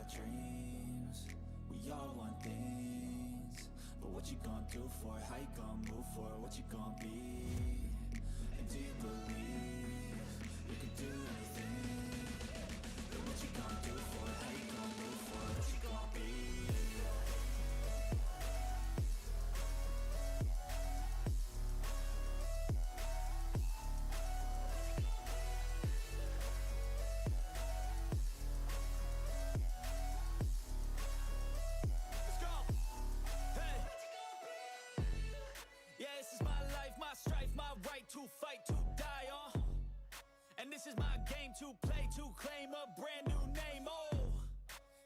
got dreams, we all want things. But what you gonna do for it? How you gonna move for it? What you gonna be? And do you believe you can do anything? But what you gonna do for it? How you gonna move for it? What you gonna be? My strife, my right to fight, to die on. And this is my game to play, to claim a brand new name, oh.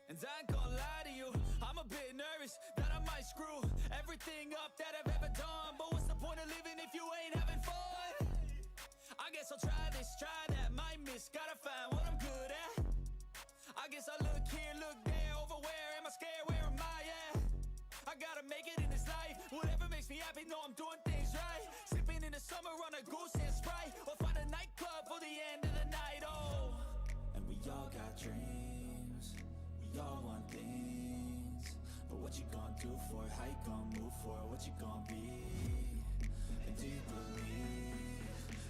And I ain't gonna lie to you, I'm a bit nervous that I might screw everything up that I've ever done. But what's the point of living if you ain't having fun? I guess I'll try this, try that, might miss, gotta find what I'm good at. I guess I look here, look there, over where am I scared, where am I at? I gotta make it in this life, whatever makes me happy, know I'm doing things right. Sipping in the summer on a goose and Sprite, or find a nightclub for the end of the night, oh. And we all got dreams, we all want things. But what you gonna do for it? How you gonna move for it? What you gonna be? And do you believe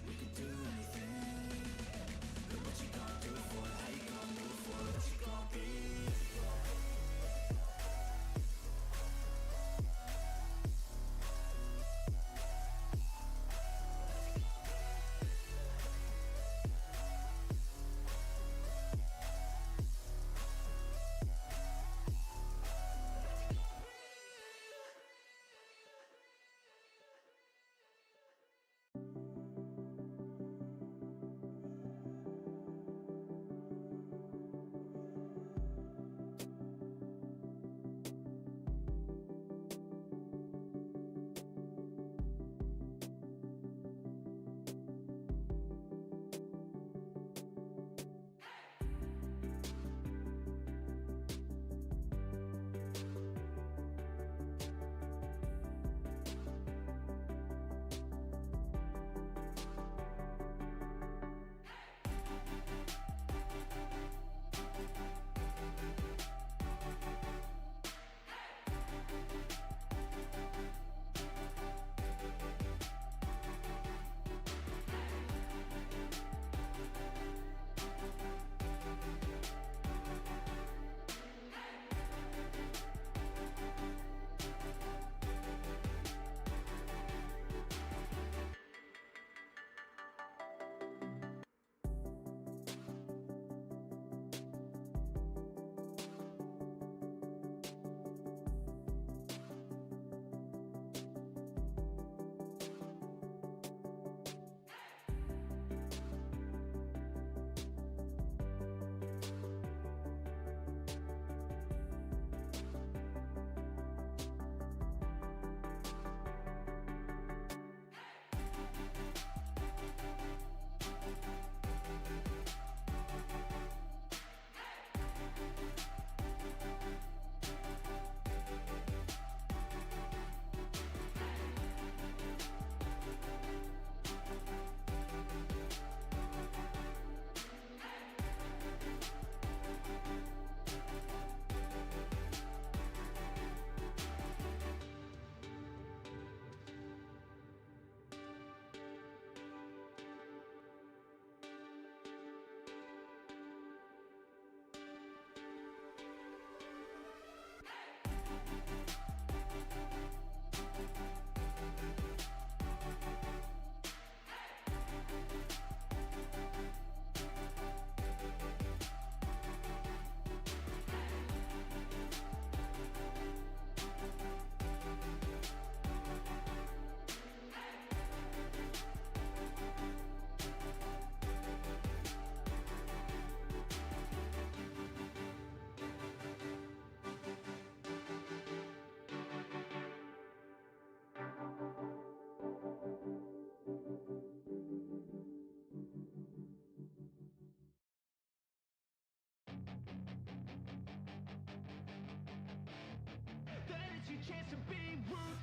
you can do anything? But what you gonna do for it? How you gonna move for it? What you gonna be?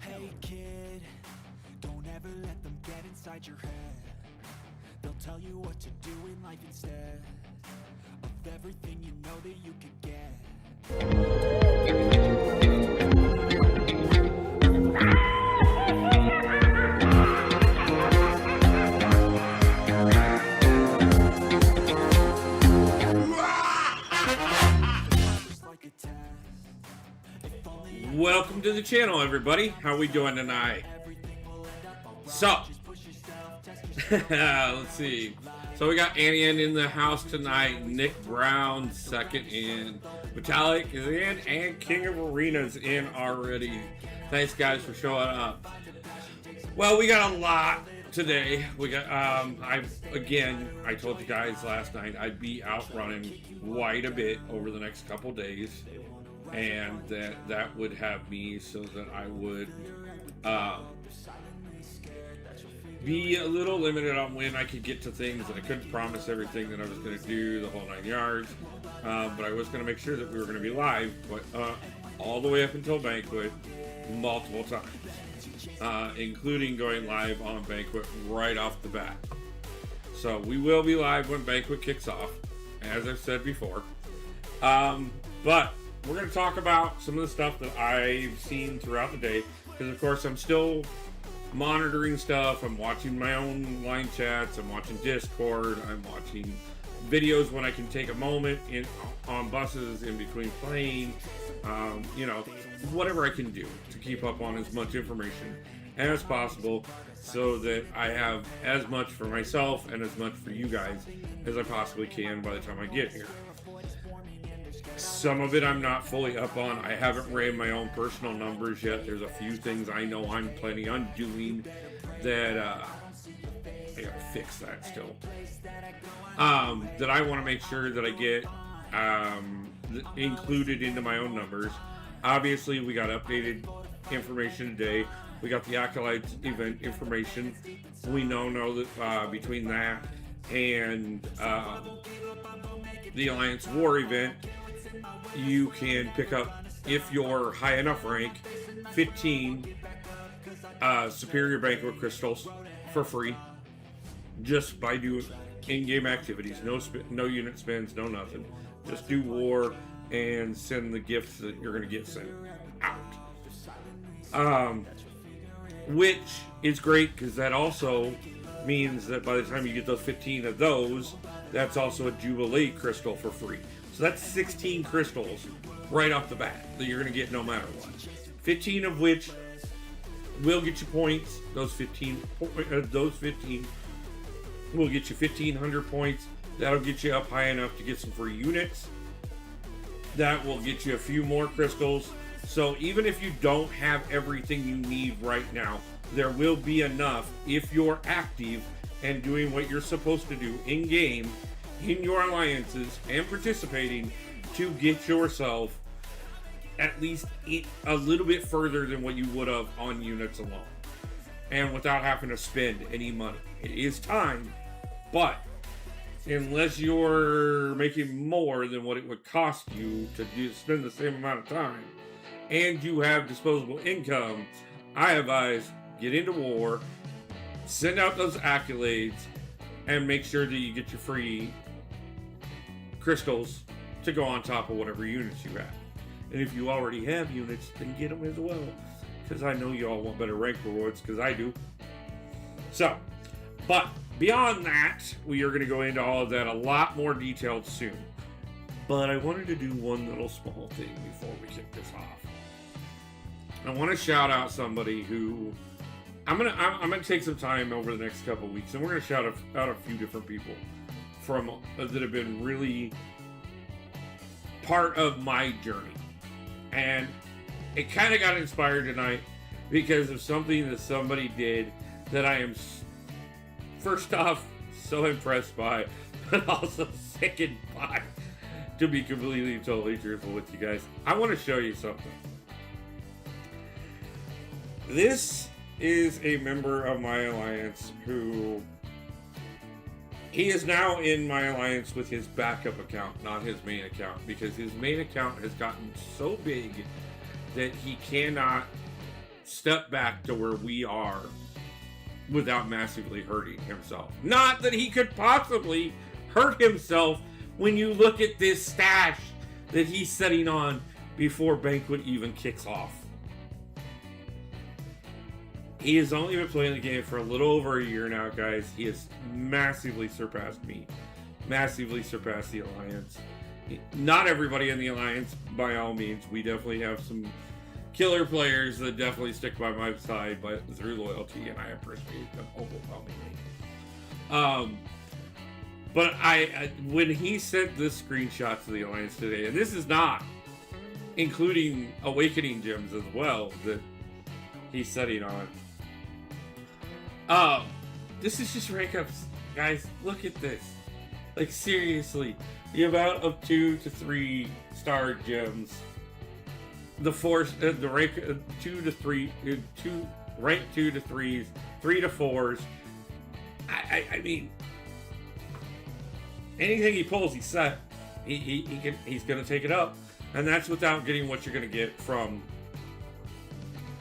Hey kid, don't ever let them get inside your head. They'll tell you what to do in life instead of everything you know that you could get. Welcome to the channel, everybody. How we doing tonight? So, let's see. So we got Annie in the house tonight. Nick Brown second in. Metallic is in, and King of Arenas in already. Thanks, guys, for showing up. Well, we got a lot today. We got I told you guys last night I'd be out running quite a bit over the next couple days, and that would have me so that I would be a little limited on when I could get to things, and I couldn't promise everything that I was going to do the whole 9 yards, but I was going to make sure that we were going to be live, but all the way up until Banquet, multiple times, including going live on Banquet right off the bat. So we will be live when Banquet kicks off, as I've said before, but we're going to talk about some of the stuff that I've seen throughout the day, because of course I'm still monitoring stuff. I'm watching my own line chats, I'm watching Discord, I'm watching videos when I can take a moment on buses in between playing, whatever I can do to keep up on as much information as possible so that I have as much for myself and as much for you guys as I possibly can by the time I get here. Some of it I'm not fully up on. I haven't ran my own personal numbers yet. There's a few things I know I'm planning on doing that I gotta fix that still. That I want to make sure that I get included into my own numbers. Obviously, we got updated information today. We got the Acolytes event information. We know that between that and the Alliance War event, you can pick up, if you're high enough rank, 15 Superior Banquet crystals for free, just by doing in-game activities. No unit spends, no nothing. Just do war and send the gifts that you're going to get sent out. Which is great, because that also means that by the time you get those 15 of those, that's also a Jubilee crystal for free. So that's 16 crystals right off the bat that you're going to get no matter what. 15 of which will get you points. Those 15 will get you 1,500 points. That'll get you up high enough to get some free units. That will get you a few more crystals. So even if you don't have everything you need right now, there will be enough if you're active and doing what you're supposed to do in game, in your alliances, and participating to get yourself at least a little bit further than what you would have on units alone, and without having to spend any money. It is time, but unless you're making more than what it would cost you to spend the same amount of time, and you have disposable income, I advise get into war, send out those accolades, and make sure that you get your free crystals to go on top of whatever units you have. And if you already have units, then get them as well, because I know you all want better rank rewards, because I do. So, but beyond that, we are going to go into all of that a lot more detailed soon. But I wanted to do one little small thing before we kick this off. I want to shout out somebody who I'm gonna take some time over the next couple weeks, and we're gonna shout out a few different people from that have been really part of my journey. And it kind of got inspired tonight because of something that somebody did that I am first off so impressed by, but also sickened by, to be completely totally truthful with you guys. I want to show you something. This is a member of my alliance who, he is now in my alliance with his backup account, not his main account, because his main account has gotten so big that he cannot step back to where we are without massively hurting himself. Not that he could possibly hurt himself when you look at this stash that he's setting on before Banquet even kicks off. He has only been playing the game for a little over a year now, guys. He has massively surpassed me. Massively surpassed the Alliance. Not everybody in the Alliance, by all means. We definitely have some killer players that definitely stick by my side, but through loyalty, and I appreciate them overwhelmingly. But when he sent this screenshot to the Alliance today, and this is not including Awakening Gems as well that he's setting on. This is just rank ups, guys. Look at this. Like, seriously, the amount of 2 to 3 star gems, the rank 2 to 3, rank 2 to 3s, 3 to 4s. I mean, anything he pulls, he's set. He's gonna take it up, and that's without getting what you're gonna get from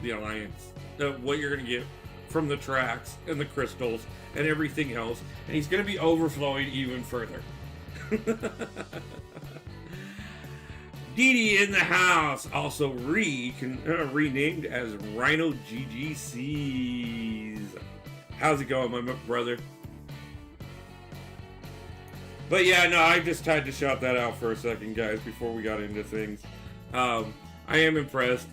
the Alliance. What you're gonna get from the tracks and the crystals and everything else, and he's going to be overflowing even further. Didi in the house, also renamed as Rhino GGCs. How's it going, my brother? But yeah, no, I just had to shout that out for a second, guys, before we got into things. I am impressed.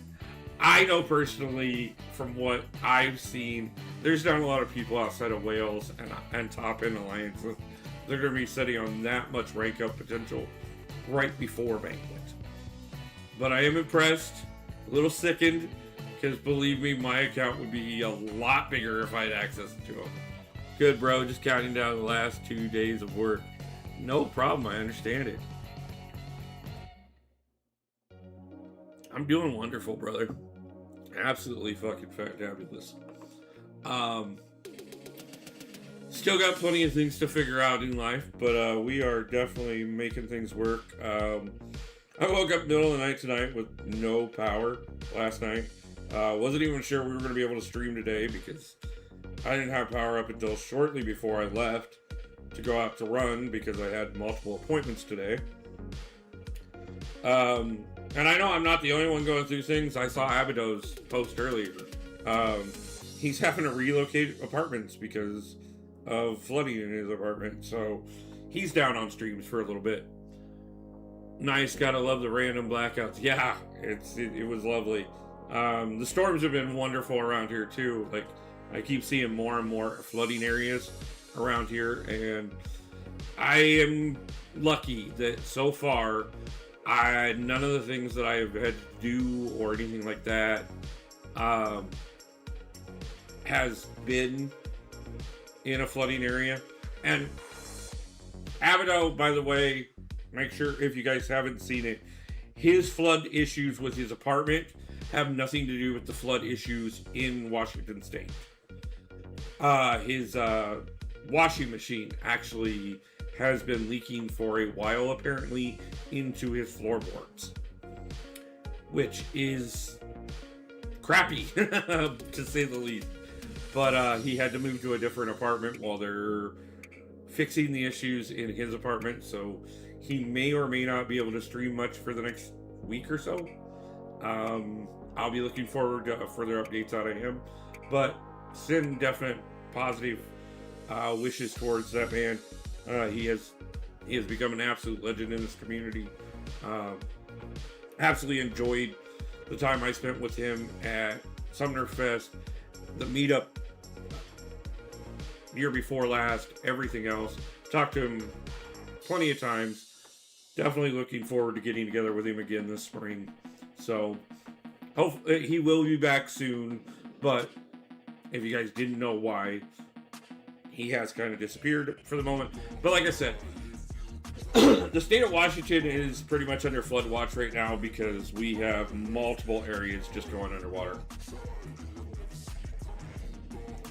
I know personally, from what I've seen, there's not a lot of people outside of Wales and top end alliances that are going to be setting on that much rank up potential right before Banquet. But I am impressed, a little sickened, because believe me, my account would be a lot bigger if I had access to them. Good, bro, just counting down the last 2 days of work. No problem, I understand it. I'm doing wonderful, brother. Absolutely fucking fabulous. Still got plenty of things to figure out in life, but we are definitely making things work. I woke up middle of the night tonight with no power last night. Wasn't even sure we were going to be able to stream today because I didn't have power up until shortly before I left to go out to run because I had multiple appointments today. And I know I'm not the only one going through things. I saw Abado's post earlier. He's having to relocate apartments because of flooding in his apartment. So he's down on streams for a little bit. Nice, gotta love the random blackouts. Yeah, it was lovely. The storms have been wonderful around here too. Like, I keep seeing more and more flooding areas around here, and I am lucky that so far none of the things that I've had to do or anything like that has been in a flooding area. And Abado, by the way, make sure if you guys haven't seen it, his flood issues with his apartment have nothing to do with the flood issues in Washington State. His washing machine actually has been leaking for a while, apparently, into his floorboards, which is crappy, to say the least. But he had to move to a different apartment while they're fixing the issues in his apartment, so he may or may not be able to stream much for the next week or so. I'll be looking forward to further updates out of him, but send definite positive wishes towards that man. He has become an absolute legend in this community. Absolutely enjoyed the time I spent with him at Sumner Fest, the meetup year before last, everything else. Talked to him plenty of times. Definitely looking forward to getting together with him again this spring. So hopefully he will be back soon, but if you guys didn't know why, he has kind of disappeared for the moment. But like I said, the state of Washington is pretty much under flood watch right now because we have multiple areas just going underwater.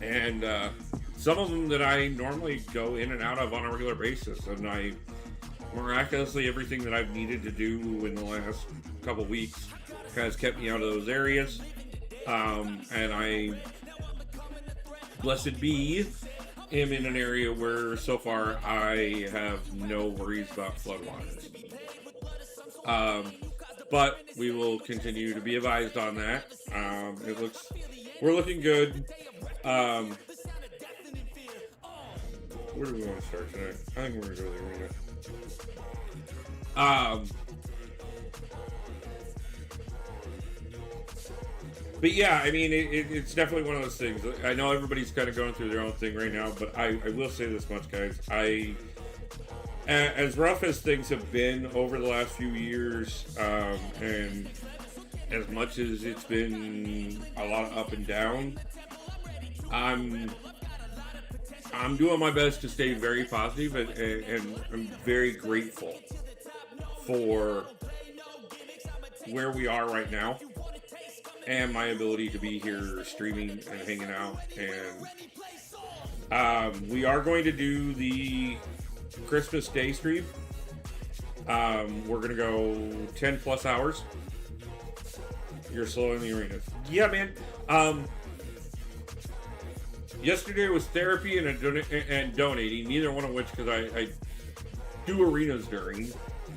And some of them that I normally go in and out of on a regular basis. And I miraculously, everything that I've needed to do in the last couple weeks has kept me out of those areas. And I, blessed be, am in an area where so far I have no worries about floodwaters. But we will continue to be advised on that. We're looking good. Where do we want to start tonight? I think we're going to go to the arena. But yeah, I mean, it's definitely one of those things. I know everybody's kind of going through their own thing right now, but I will say this much, guys. As rough as things have been over the last few years, and as much as it's been a lot of up and down, I'm doing my best to stay very positive, and I'm very grateful for where we are right now and my ability to be here streaming and hanging out. And we are going to do the Christmas Day stream. We're going to go 10 plus hours. You're slow in the arenas. Yeah, man. Yesterday was therapy and donating, neither one of which, because I do arenas during.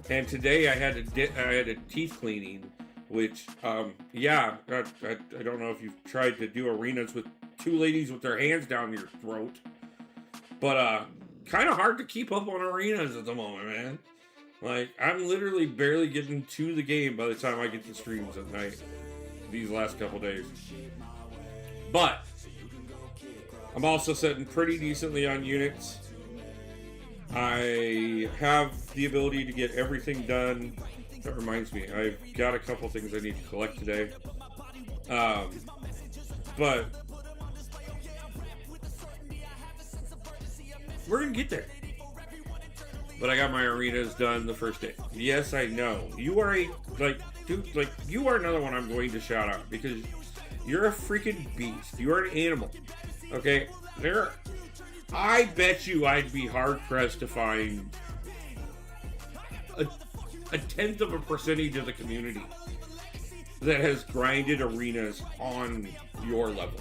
And today I had a teeth cleaning, which, I don't know if you've tried to do arenas with two ladies with their hands down your throat, but kind of hard to keep up on arenas at the moment, man. Like, I'm literally barely getting to the game by the time I get to streams at night these last couple days. But I'm also sitting pretty decently on units. I have the ability to get everything done. That reminds me, I've got a couple things I need to collect today. But we're gonna get there. But I got my arenas done the first day. Yes, I know. You are you are another one I'm going to shout out because you're a freaking beast. You are an animal. Okay? I bet you I'd be hard pressed to find a tenth of a percentage of the community that has grinded arenas on your level.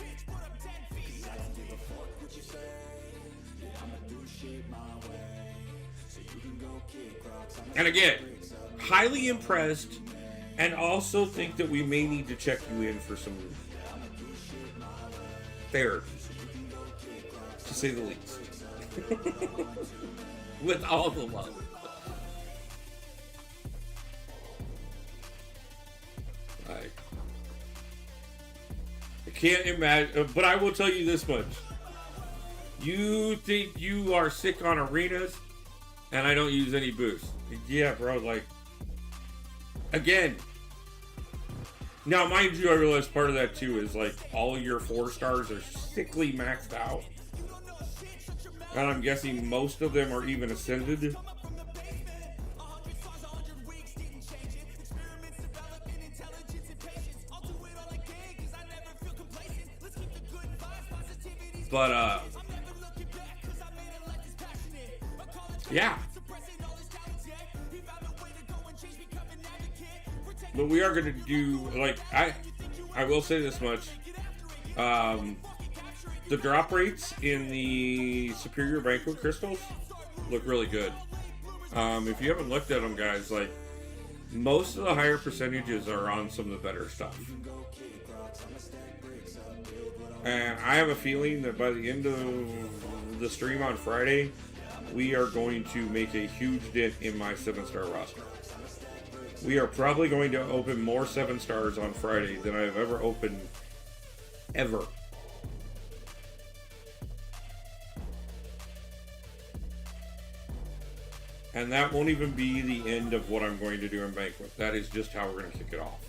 And again, highly impressed, and also think that we may need to check you in for some therapy, to say the least. With all the love. I can't imagine, but I will tell you this much. You think you are sick on arenas, and I don't use any boosts. Yeah, bro, like, again. Now, mind you, I realize part of that, too, is, like, all your 4 stars are sickly maxed out. And I'm guessing most of them are even ascended. But, yeah. But we are going to do, like, I will say this much. The drop rates in the Superior Banquet crystals look really good. If you haven't looked at them, guys, like, most of the higher percentages are on some of the better stuff. And I have a feeling that by the end of the stream on Friday, we are going to make a huge dent in my 7-star roster. We are probably going to open more 7-stars on Friday than I've ever opened, ever. And that won't even be the end of what I'm going to do in Banquet. That is just how we're going to kick it off.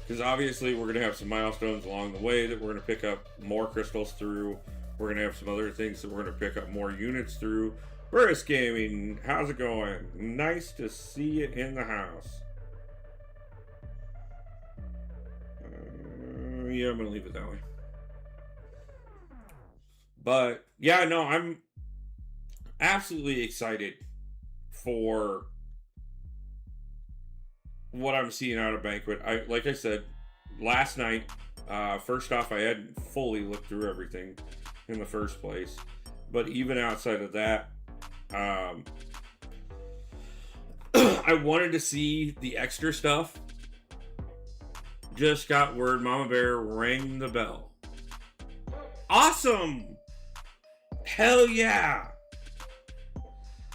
Because obviously we're going to have some milestones along the way that we're going to pick up more crystals through. We're going to have some other things that we're going to pick up more units through. Burris Gaming, how's it going? Nice to see you in the house. Yeah, I'm going to leave it that way. But, yeah, no, I'm absolutely excited for what I'm seeing out of Banquet. Like I said, last night, first off, I hadn't fully looked through everything. in the first place. But even outside of that, I wanted to see the extra stuff. Just got word Mama Bear rang the bell. Awesome! Hell yeah!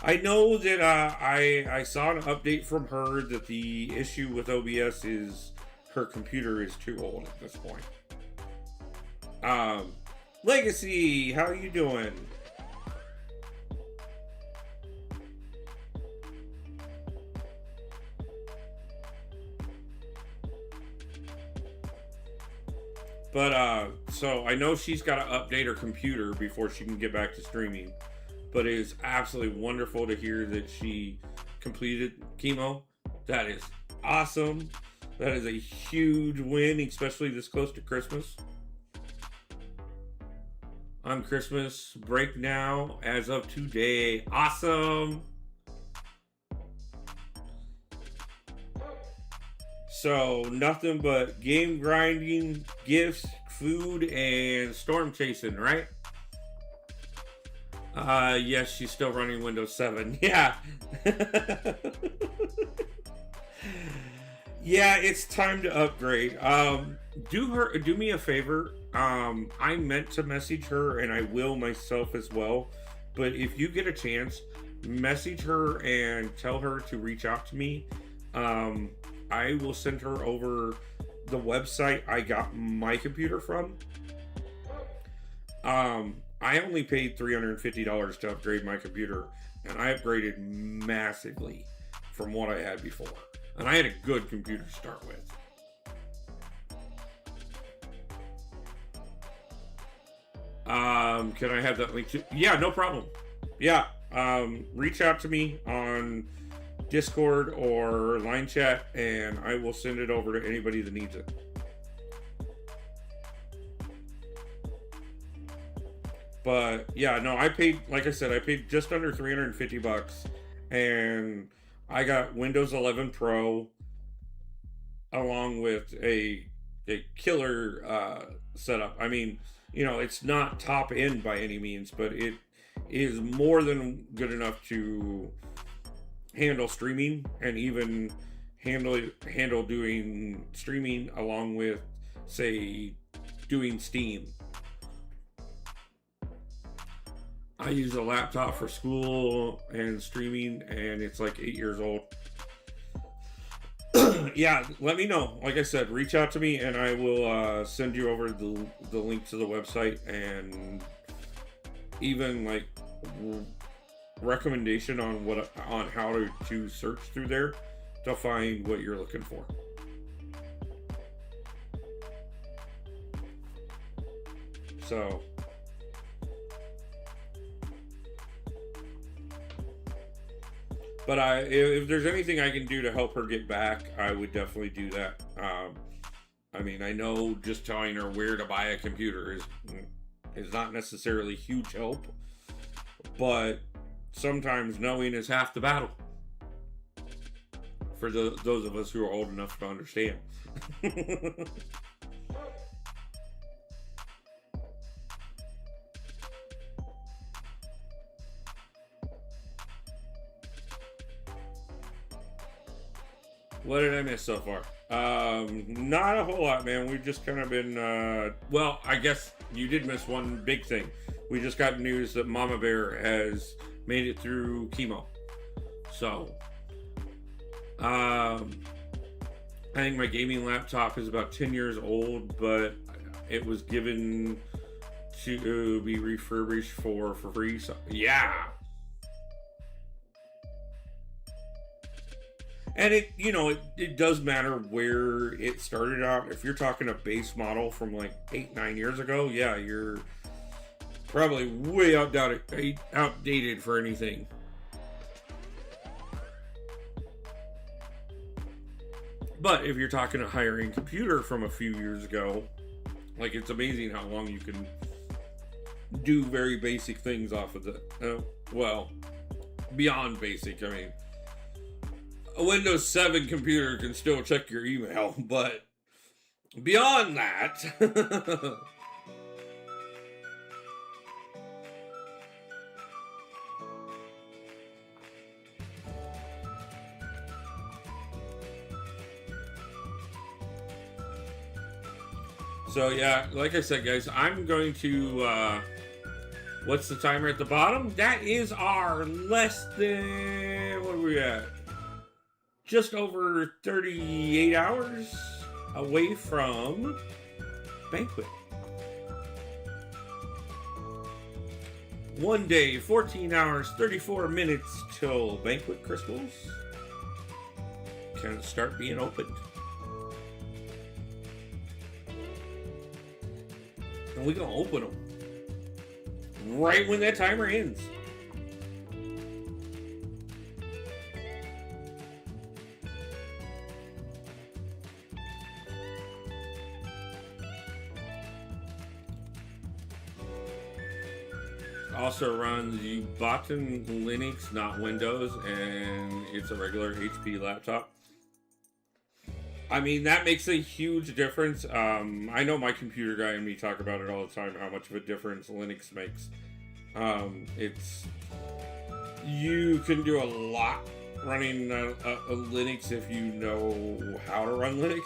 I know that I saw an update from her that the issue with OBS is her computer is too old at this point. Legacy, how you doing? But, so I know she's got to update her computer before she can get back to streaming. But it is absolutely wonderful to hear that she completed chemo. That is awesome. That is a huge win, especially this close to Christmas. On Christmas break now, as of today. Awesome. So, nothing but game grinding, gifts, food, and storm chasing, right? Yes, she's still running Windows 7. Yeah. Yeah, it's time to upgrade. Do me a favor. I meant to message her, and I will myself as well. But if you get a chance, message her and tell her to reach out to me. I will send her over the website I got my computer from. I only paid $350 to upgrade my computer, and I upgraded massively from what I had before. And I had a good computer to start with. Can I have that link to? Yeah, no problem. Yeah, reach out to me on Discord or line chat, and I will send it over to anybody that needs it. But yeah, no, I paid, like I said, I paid just under $350, and I got Windows 11 Pro along with a killer setup. I mean, you know, it's not top end by any means, but it is more than good enough to handle streaming, and even handle doing streaming along with, say, doing Steam. I use a laptop for school and streaming, and it's like 8 years old. Yeah, let me know. Like I said, reach out to me, and I will send you over the link to the website, and even like recommendation on how to search through there to find what you're looking for. So but if there's anything I can do to help her get back, I would definitely do that. I mean, I know just telling her where to buy a computer is not necessarily huge help, but sometimes knowing is half the battle. For those of us who are old enough to understand. What did I miss so far? Not a whole lot, man. We've just kind of been, well, I guess you did miss one big thing. We just got news that Mama Bear has made it through chemo. So, I think my gaming laptop is about 10 years old, but it was given to be refurbished for free. So, yeah. And it does matter where it started out. If you're talking a base model from like 8-9 years ago, yeah, you're probably way outdated for anything. But if you're talking a higher end computer from a few years ago, like, it's amazing how long you can do very basic things off of it. Well, beyond basic, I mean, a Windows 7 computer can still check your email, but beyond that, So yeah, like I said, guys, I'm going to. What's the timer at the bottom? That is our less than, what are we at? Just over 38 hours away from Banquet. 1 day, 14 hours, 34 minutes till Banquet crystals can start being opened. And we're going to open them right when that timer ends. Also runs Ubuntu Linux, not Windows, and it's a regular HP laptop. I mean, that makes a huge difference. I know my computer guy and me talk about it all the time, how much of a difference Linux makes. You can do a lot running a Linux if you know how to run Linux.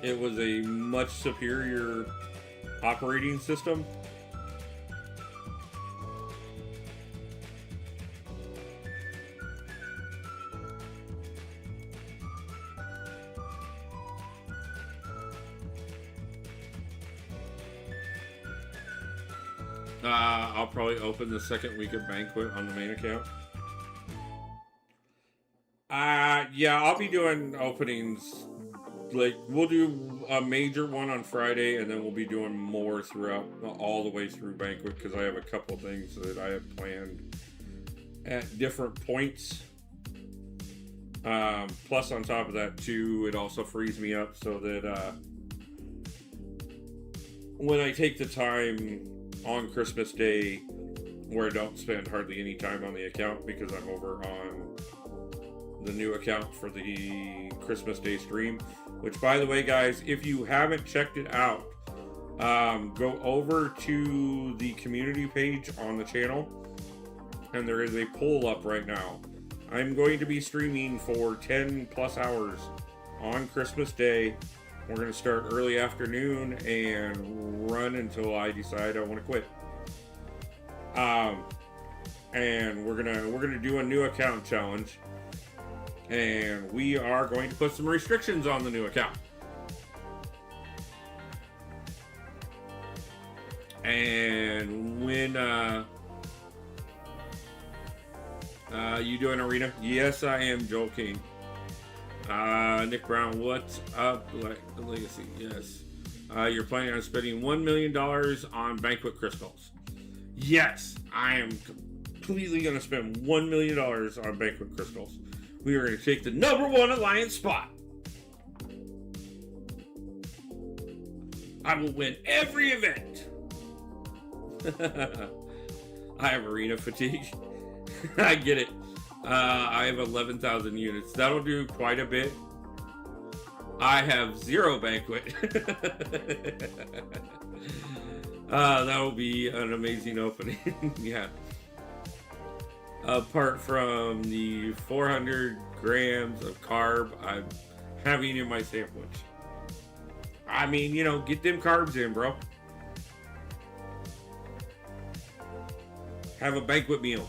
It was a much superior operating system. I'll probably open the second week of Banquet on the main account. Yeah, I'll be doing openings. Like, we'll do a major one on Friday, and then we'll be doing more throughout, all the way through Banquet, because I have a couple things that I have planned at different points. Plus, on top of that, too, it also frees me up so that when I take the time on Christmas Day, where I don't spend hardly any time on the account because I'm over on the new account for the Christmas Day stream, which, by the way, guys, if you haven't checked it out, go over to the community page on the channel, and there is a poll up right now. I'm going to be streaming for 10 plus hours on Christmas Day. We're going to start early afternoon and run until I decide I want to quit. And we're gonna do a new account challenge, and we are going to put some restrictions on the new account. And when you doing arena? Yes, I am joking. Nick Brown, what's up? Legacy, yes. You're planning on spending $1 million on Banquet crystals. Yes, I am completely going to spend $1 million on Banquet crystals. We are going to take the #1 alliance spot. I will win every event. I have arena fatigue. I get it. I have 11,000 units. That'll do quite a bit. I have 0 Banquet. That'll be an amazing opening. Yeah. Apart from the 400 grams of carb I'm having in my sandwich. I mean, you know, get them carbs in, bro. Have a Banquet meal.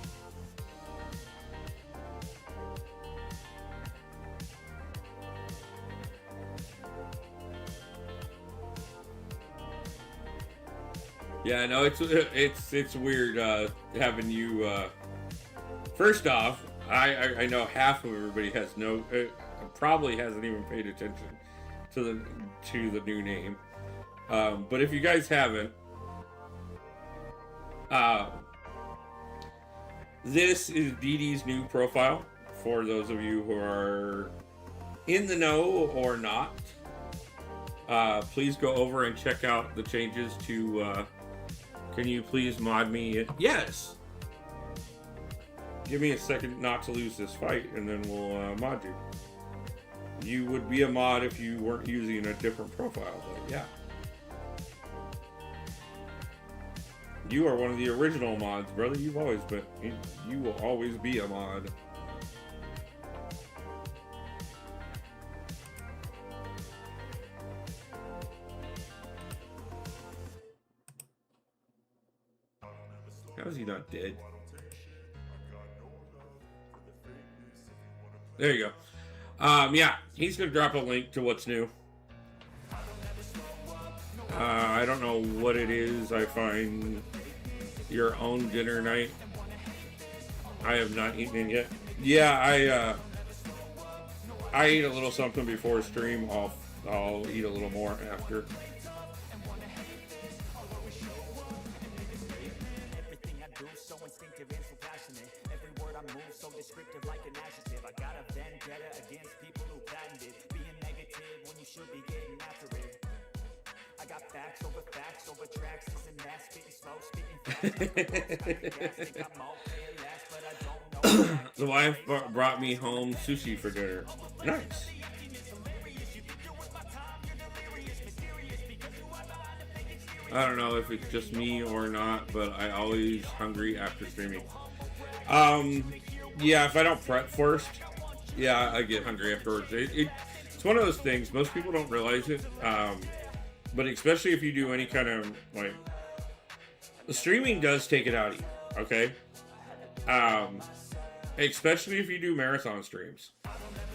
Yeah, no, it's weird having you. First off, I know half of everybody has probably hasn't even paid attention to the new name. But if you guys haven't, this is Dee Dee's new profile. For those of you who are in the know or not, please go over and check out the changes to. Can you please mod me? Yes. Give me a second not to lose this fight, and then we'll mod you. You would be a mod if you weren't using a different profile, but yeah. You are one of the original mods, brother. You've always been. You will always be a mod. How is he not dead? There you go. Yeah, he's gonna drop a link to what's new. I don't know what it is. I find your own dinner night. I have not eaten it yet. Yeah, I eat a little something before stream. I'll eat a little more after. Everything I do so instinctive and so passionate. Every word I move so descriptive like an adjective. I got a vendetta against people who patented being negative when you should be getting after it. I got facts over tracks. Isn't that spitting slow, spitting fast? The wife brought me home sushi for dinner. Nice. I don't know if it's just me or not, but I always hungry after streaming. Yeah, if I don't prep first, yeah, I get hungry afterwards. It's one of those things. Most people don't realize it, but especially if you do any kind of like, the streaming does take it out of you. Okay. Especially if you do marathon streams.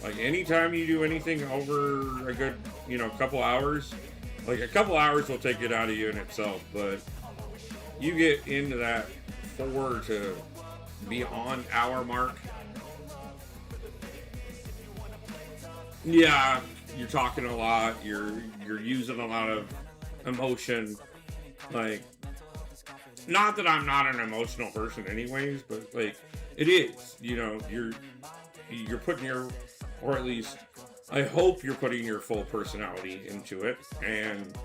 Like anytime you do anything over a good, couple hours, like a couple hours will take it out of you in itself, but you get into that 4 to beyond hour mark. Yeah, you're talking a lot, you're using a lot of emotion. Like, not that I'm not an emotional person anyways, but like, it is, you're putting your, or at least I hope you're putting your full personality into it, and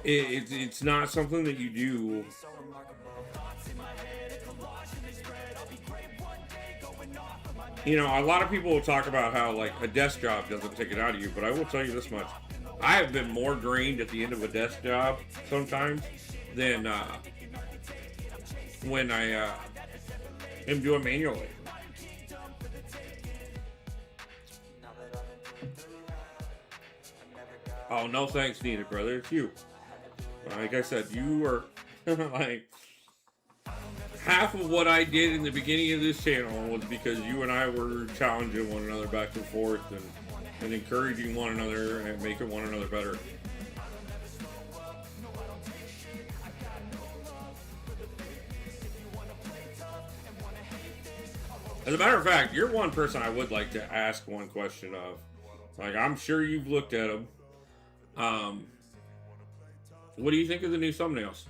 it's not something that you do a lot of people will talk about how like a desk job doesn't take it out of you, but I will tell you this much: I have been more drained at the end of a desk job sometimes than when I am doing manual labor. Oh, no thanks needed, brother. It's you. Like I said, you are like half of what I did in the beginning of this channel was because you and I were challenging one another back and forth and encouraging one another and making one another better. As a matter of fact, you're one person I would like to ask one question of. Like, I'm sure you've looked at them. What do you think of the new thumbnails?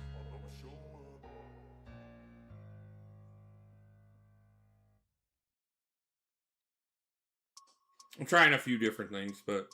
I'm trying a few different things, but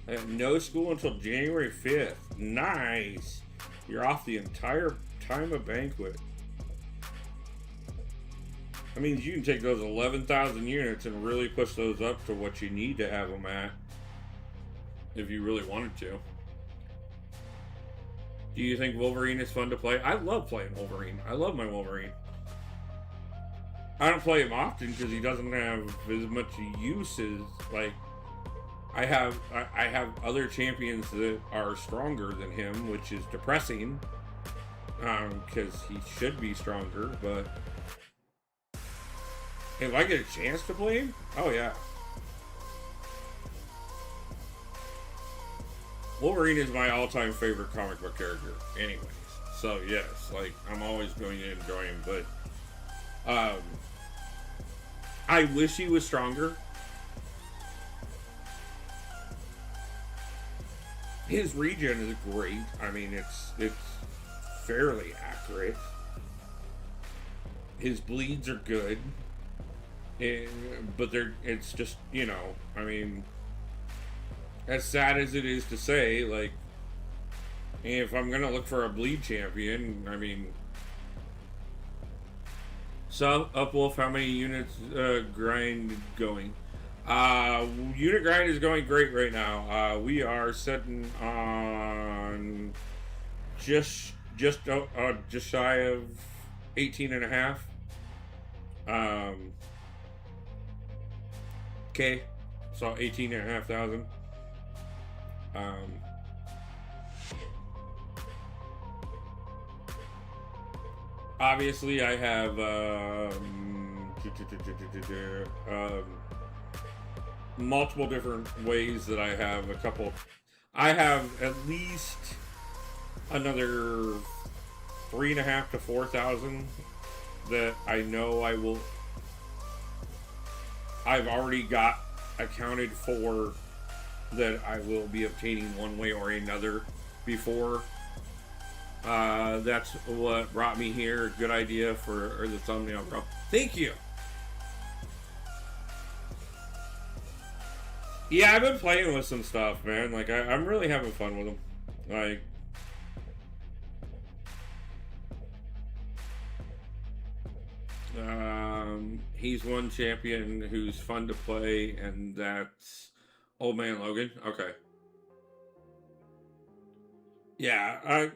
I have no school until January 5th. Nice. You're off the entire time of Banquet. That means you can take those 11,000 units and really push those up to what you need to have them at, if you really wanted to. Do you think Wolverine is fun to play? I love playing Wolverine. I love my Wolverine. I don't play him often because he doesn't have as much use as, like, I have other champions that are stronger than him, which is depressing, because he should be stronger, but if I get a chance to play him, oh yeah. Wolverine is my all-time favorite comic book character anyways, so yes, like, I'm always going to enjoy him, but I wish he was stronger. His regen is great. I mean, it's fairly accurate. His bleeds are good, but it's just, I mean, as sad as it is to say, like, if I'm gonna look for a bleed champion, I mean, so Upwolf, how many units grind going? Unit grind is going great right now. We are sitting on just shy of 18 and a half. K, so 18,500. Obviously, I have multiple different ways that I have a couple. I have at least another 3,500 to 4,000 that I know I will. I've already got accounted for that I will be obtaining one way or another before. That's what brought me here. Good idea for the thumbnail, bro. Thank you. Yeah, I've been playing with some stuff, man. Like, I'm really having fun with them. Like, he's one champion who's fun to play, and that's Old Man Logan. Okay. Yeah,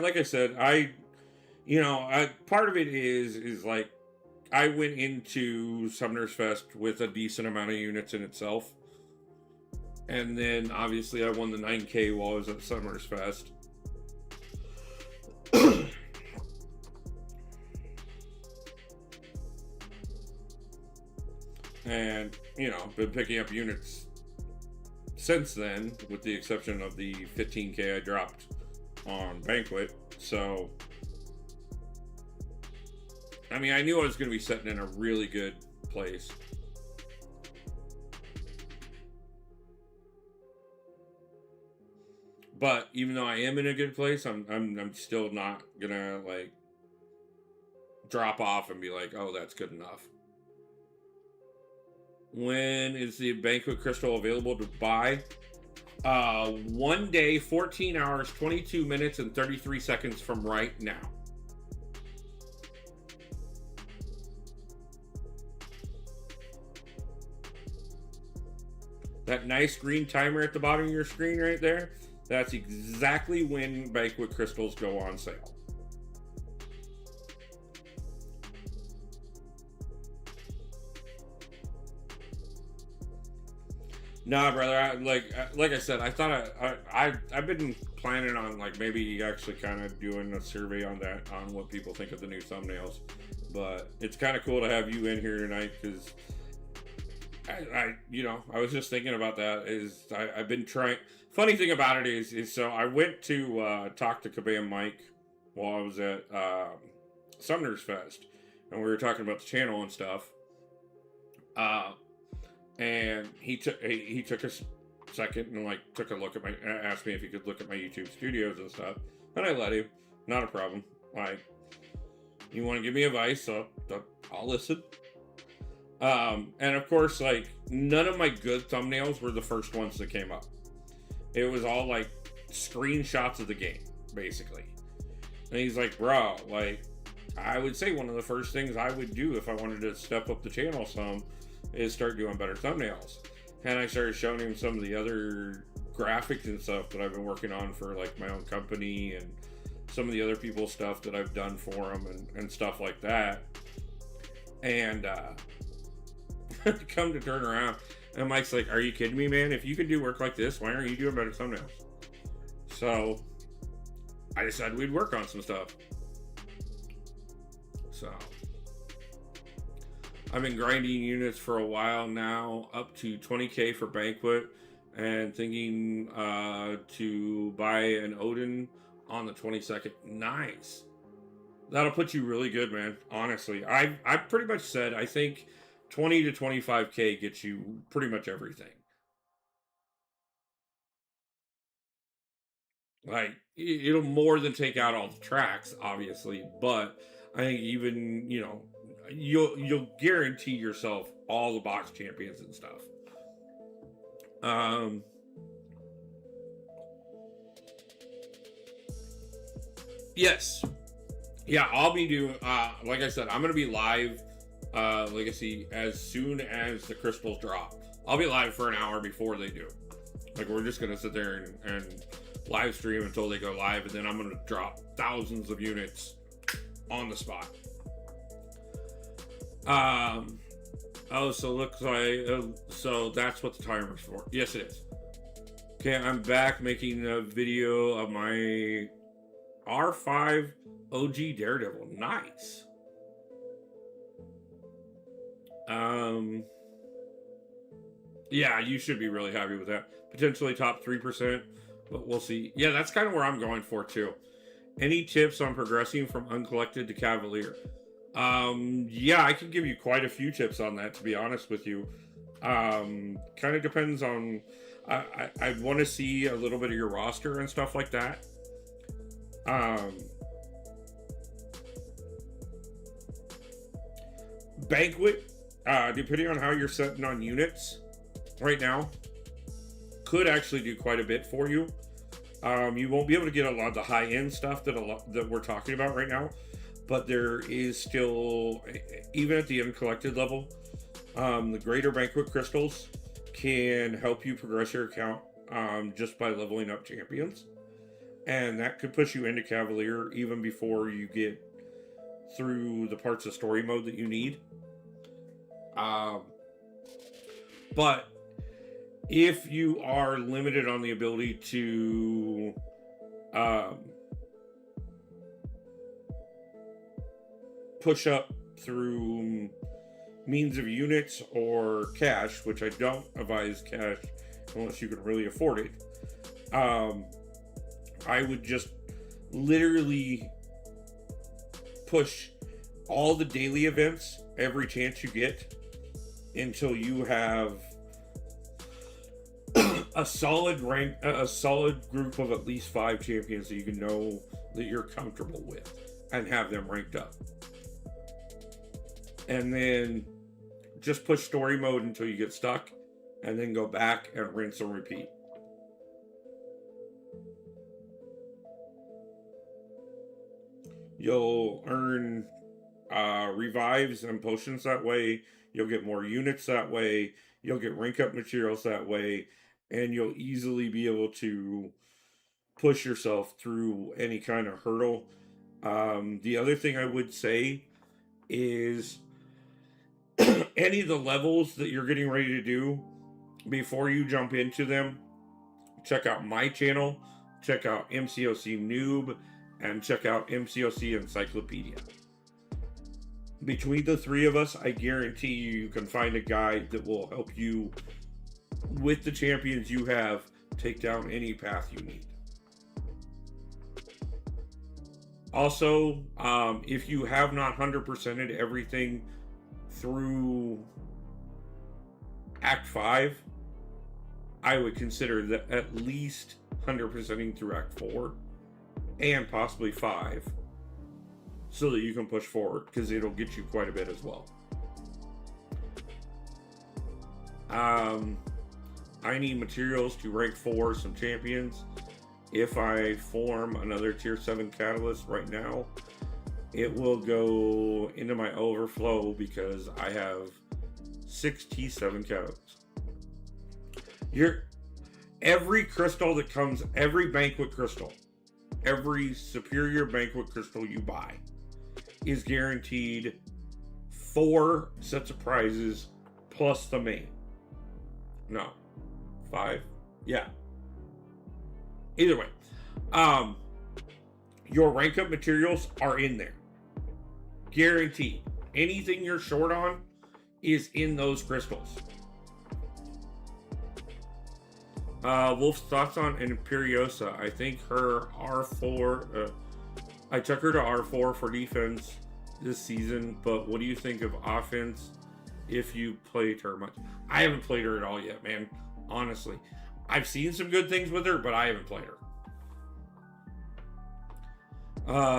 like I said, part of it is like, I went into Summoner's Fest with a decent amount of units in itself. And then, obviously, I won the 9K while I was at Summer's Fest. And, been picking up units since then, with the exception of the 15K I dropped on Banquet. So, I mean, I knew I was going to be sitting in a really good place. But even though I am in a good place, I'm still not gonna like drop off and be like, oh, that's good enough. When is the Banquet Crystal available to buy? 1 day, 14 hours, 22 minutes, and 33 seconds from right now. That nice green timer at the bottom of your screen right there, that's exactly when Banquet Crystals go on sale. Nah, brother. Like I said, I thought I've been planning on like maybe actually kind of doing a survey on that, on what people think of the new thumbnails. But it's kind of cool to have you in here tonight, because I was just thinking about that. I've been trying. Funny thing about it is so I went to talk to Kabam Mike while I was at Sumner's Fest, and we were talking about the channel and stuff. And he took a second and like took a look at asked me if he could look at my YouTube studios and stuff, and I let him. Not a problem. Like, you want to give me advice, I'll listen. And of course, like, none of my good thumbnails were the first ones that came up. It was all like screenshots of the game, basically. And he's like, bro, like, I would say one of the first things I would do if I wanted to step up the channel some is start doing better thumbnails. And I started showing him some of the other graphics and stuff that I've been working on for like my own company, and some of the other people's stuff that I've done for them and stuff like that. And come to turn around, and Mike's like, are you kidding me, man? If you could do work like this, why aren't you doing better thumbnails? So I decided we'd work on some stuff. So I've been grinding units for a while now, up to 20K for Banquet, and thinking to buy an Odin on the 22nd. Nice. That'll put you really good, man. Honestly, I pretty much said I think 20 to 25K gets you pretty much everything. Like, it'll more than take out all the tracks, obviously, but I think even, you'll guarantee yourself all the box champions and stuff. Yes. Yeah, I'll be doing, like I said, I'm going to be live Legacy as soon as the crystals drop. I'll be live for an hour before they do. Like, we're just gonna sit there and live stream until they go live, and then I'm gonna drop thousands of units on the spot. Oh, so looks like so that's what the timer's for. Yes, it is. Okay, I'm back making a video of my R5 OG Daredevil. Nice. Yeah, you should be really happy with that. Potentially top 3%, but we'll see. Yeah, that's kind of where I'm going for too. Any tips on progressing from Uncollected to Cavalier? Yeah, I can give you quite a few tips on that, to be honest with you. Kind of depends on... I want to see a little bit of your roster and stuff like that. Banquet, depending on how you're setting on units right now, could actually do quite a bit for you. You won't be able to get a lot of the high-end stuff that we're talking about right now, but there is still, even at the uncollected level, the greater Banquet crystals can help you progress your account just by leveling up champions, and that could push you into Cavalier even before you get through the parts of story mode that you need. But if you are limited on the ability to push up through means of units or cash, which I don't advise cash unless you can really afford it, I would just literally push all the daily events every chance you get until you have a solid group of at least 5 champions that you can know that you're comfortable with and have them ranked up. And then just push story mode until you get stuck, and then go back and rinse and repeat. You'll earn revives and potions that way. You'll get more units that way. You'll get rank up materials that way. And you'll easily be able to push yourself through any kind of hurdle. The other thing I would say is any of the levels that you're getting ready to do, before you jump into them, check out my channel, check out MCOC Noob, and check out MCOC Encyclopedia. Between the 3 of us, I guarantee you can find a guide that will help you with the champions you have take down any path you need. Also, if you have not 100%ed everything through Act 5, I would consider that at least 100%ing through Act 4 and possibly 5 so that you can push forward, because it'll get you quite a bit as well. I need materials to rank 4 some champions. If I form another tier 7 catalyst right now, it will go into my overflow because I have 6 T7 catalysts. Every crystal that comes, every Banquet crystal, every superior Banquet crystal you buy is guaranteed 4 sets of prizes plus the main. No, 5? Yeah. Either way, your rank up materials are in there. Guaranteed. Anything you're short on is in those crystals. Wolf's thoughts on Imperiosa. I think her R4, I took her to R4 for defense this season, but what do you think of offense if you played her much? I haven't played her at all yet, man. Honestly. I've seen some good things with her, but I haven't played her.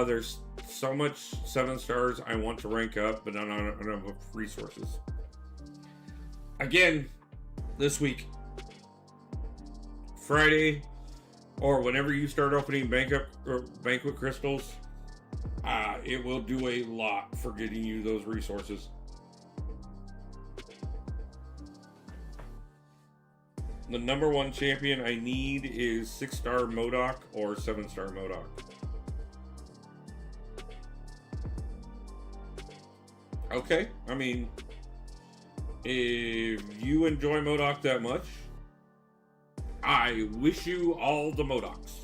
There's so much 7 stars I want to rank up, but I don't have enough resources. Again, this week, Friday, or whenever you start opening Banquet crystals, it will do a lot for getting you those resources. The number one champion I need is 6-star MODOK or 7-star MODOK. Okay, I mean, if you enjoy MODOK that much, I wish you all the MODOKs.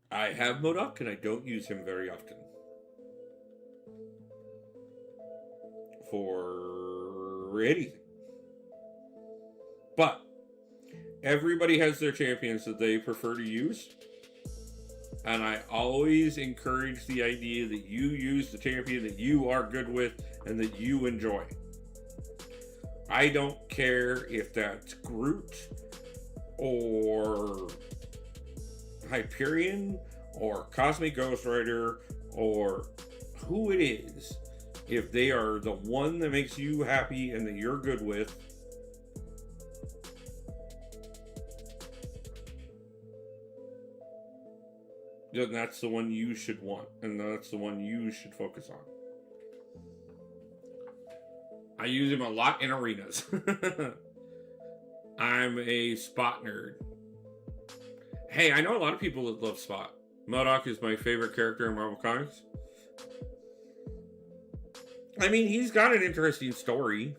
I have MODOK and I don't use him very often. For anything. But everybody has their champions that they prefer to use. And I always encourage the idea that you use the champion that you are good with and that you enjoy. I don't care if that's Groot or Hyperion or Cosmic Ghost Rider or who it is. If they are the one that makes you happy and that you're good with, then that's the one you should want, and that's the one you should focus on. I use him a lot in arenas. I'm a Spot nerd. Hey, I know a lot of people that love Spot. MODOK is my favorite character in Marvel Comics. I mean, he's got an interesting story.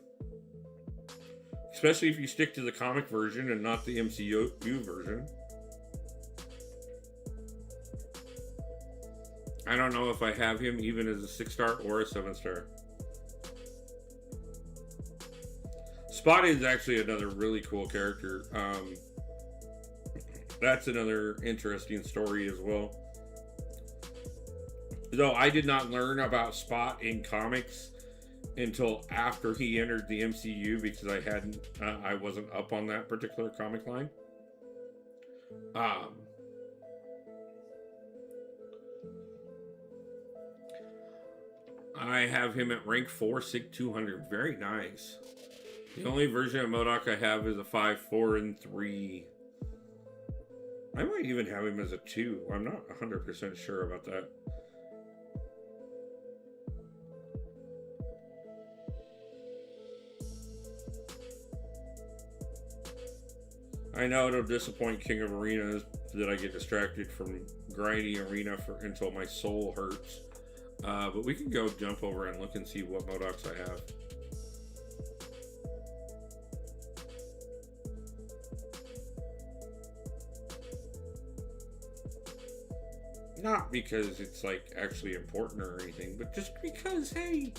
Especially if you stick to the comic version and not the MCU version. I don't know if I have him even as a 6-star or a 7-star. Spot is actually another really cool character. That's another interesting story as well. Though I did not learn about Spot in comics until after he entered the MCU because I wasn't up on that particular comic line. I have him at rank 4, Sig 200. Very nice. The only version of MODOK I have is a 5, 4, and 3. I might even have him as a 2. I'm not 100% sure about that. I know it'll disappoint King of Arenas that I get distracted from grinding Arena until my soul hurts. But we can go jump over and look and see what MODOKs I have. Not because it's like actually important or anything, but just because, hey,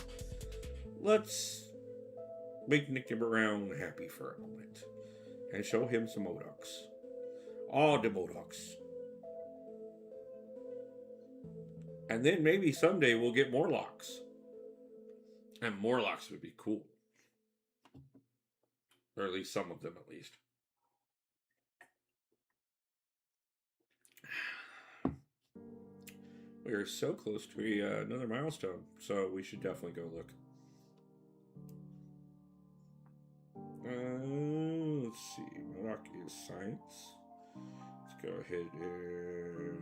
let's make Nick Brown happy for a moment and show him some MODOKs. All the MODOKs. And then maybe someday we'll get more locks. And more locks would be cool. Or at least some of them at least. We are so close to another milestone, so we should definitely go look. Let's see. MODOK is science. Let's go ahead and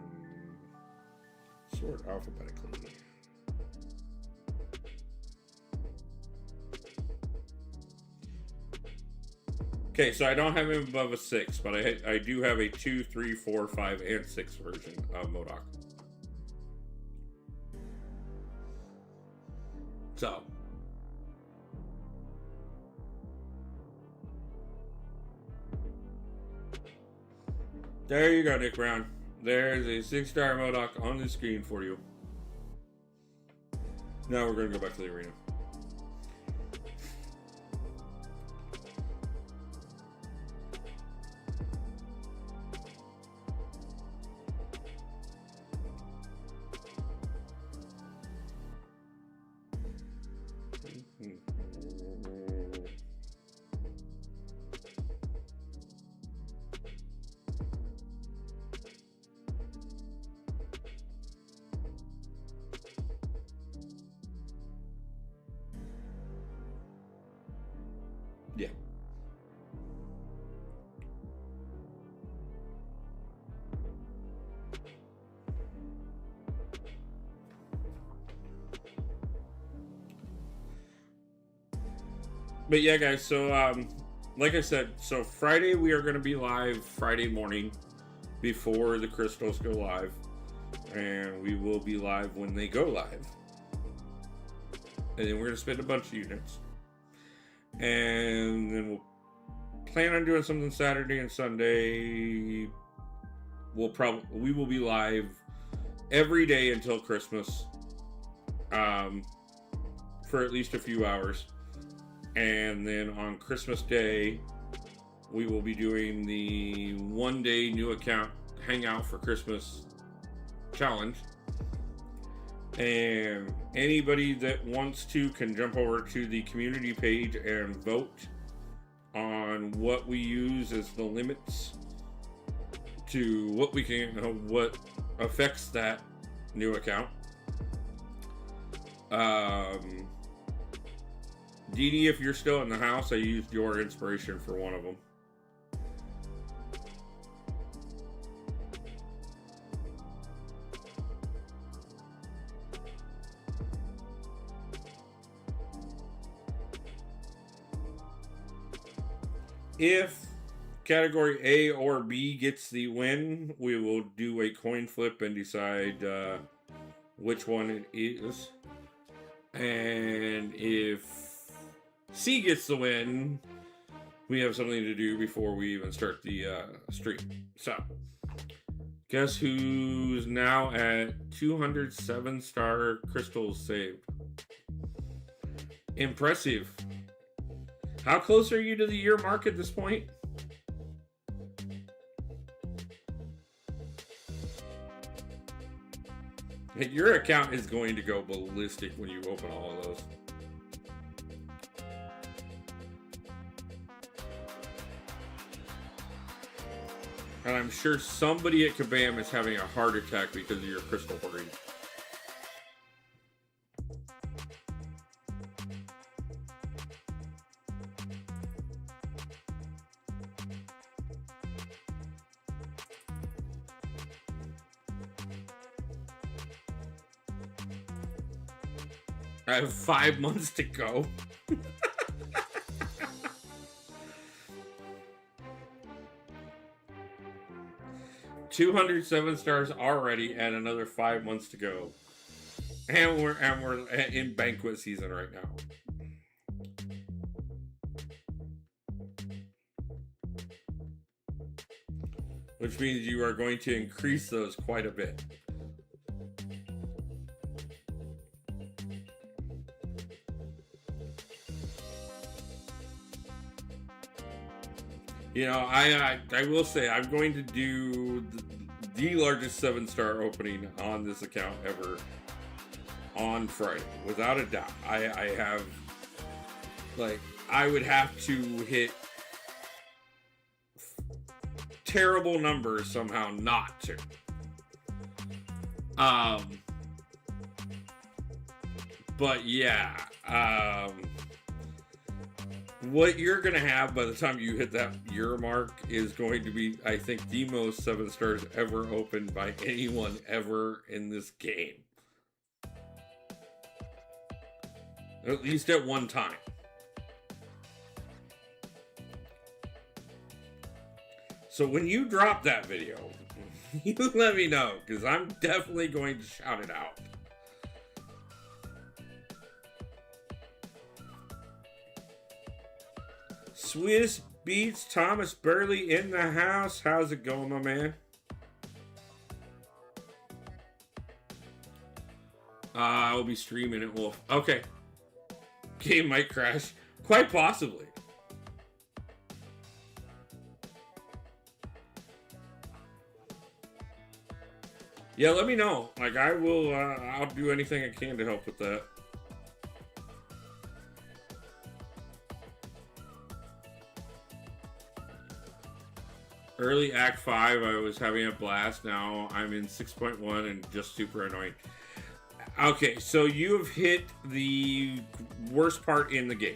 sort alphabetically. Okay, so I don't have him above a 6, but I do have a 2, 3, 4, 5, and 6 version of MODOK. So, there you go, Nick Brown. There's a 6-star MODOK on the screen for you. Now we're going to go back to the arena. Yeah. But yeah, guys, so like I said, so Friday we are going to be live Friday morning before the crystals go live, and we will be live when they go live, and then we're going to spend a bunch of units, and then we'll plan on doing something Saturday and Sunday. We will be live every day until Christmas, for at least a few hours. And then on Christmas Day, we will be doing the 1-day new account hangout for Christmas challenge. And anybody that wants to can jump over to the community page and vote on what we use as the limits to what we can, what affects that new account. Dee Dee, if you're still in the house, I used your inspiration for one of them. If category A or B gets the win, we will do a coin flip and decide which one it is. And if C gets the win, we have something to do before we even start the stream. So, guess who's now at 207 star crystals saved? Impressive. How close are you to the year mark at this point? Your account is going to go ballistic when you open all of those. And I'm sure somebody at Kabam is having a heart attack because of your crystal hoarding. I have 5 months to go. 207 stars already, and another 5 months to go. And we're in Banquet season right now. Which means you are going to increase those quite a bit. You know, I will say I'm going to do the largest 7-star opening on this account ever on Friday, without a doubt. I have, like, I would have to hit terrible numbers somehow not to. But yeah, what you're going to have by the time you hit that year mark is going to be, I think, the most 7 stars ever opened by anyone ever in this game. At least at one time. So when you drop that video, you let me know, because I'm definitely going to shout it out. Swiss Beats, Thomas Burley in the house. How's it going, my man? I'll be streaming it, Wolf. Okay. Game might crash. Quite possibly. Yeah, let me know. Like, I will, I'll do anything I can to help with that. Early Act 5, I was having a blast. Now I'm in 6.1 and just super annoying. Okay, so you have hit the worst part in the game.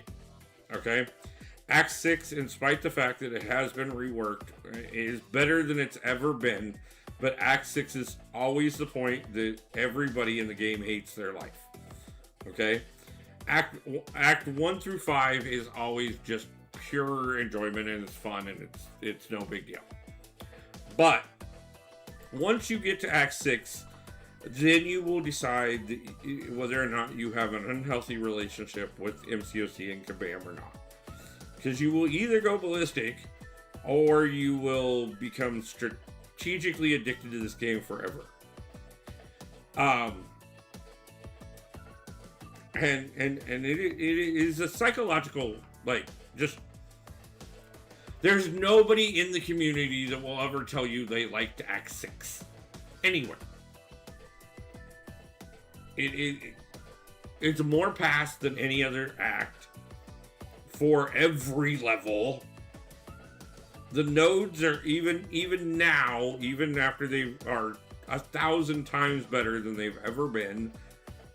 Okay? Act 6, in spite the fact that it has been reworked, is better than it's ever been. But Act 6 is always the point that everybody in the game hates their life. Okay? Act 1 through 5 is always just pure enjoyment, and it's fun, and it's no big deal. But once you get to Act 6, then you will decide whether or not you have an unhealthy relationship with MCOC and Kabam or not. Because you will either go ballistic, or you will become strategically addicted to this game forever. And it is a psychological, like, just, there's nobody in the community that will ever tell you they liked Act 6 anywhere. It's more past than any other act for every level. The nodes are even now, even after they are 1,000 times better than they've ever been,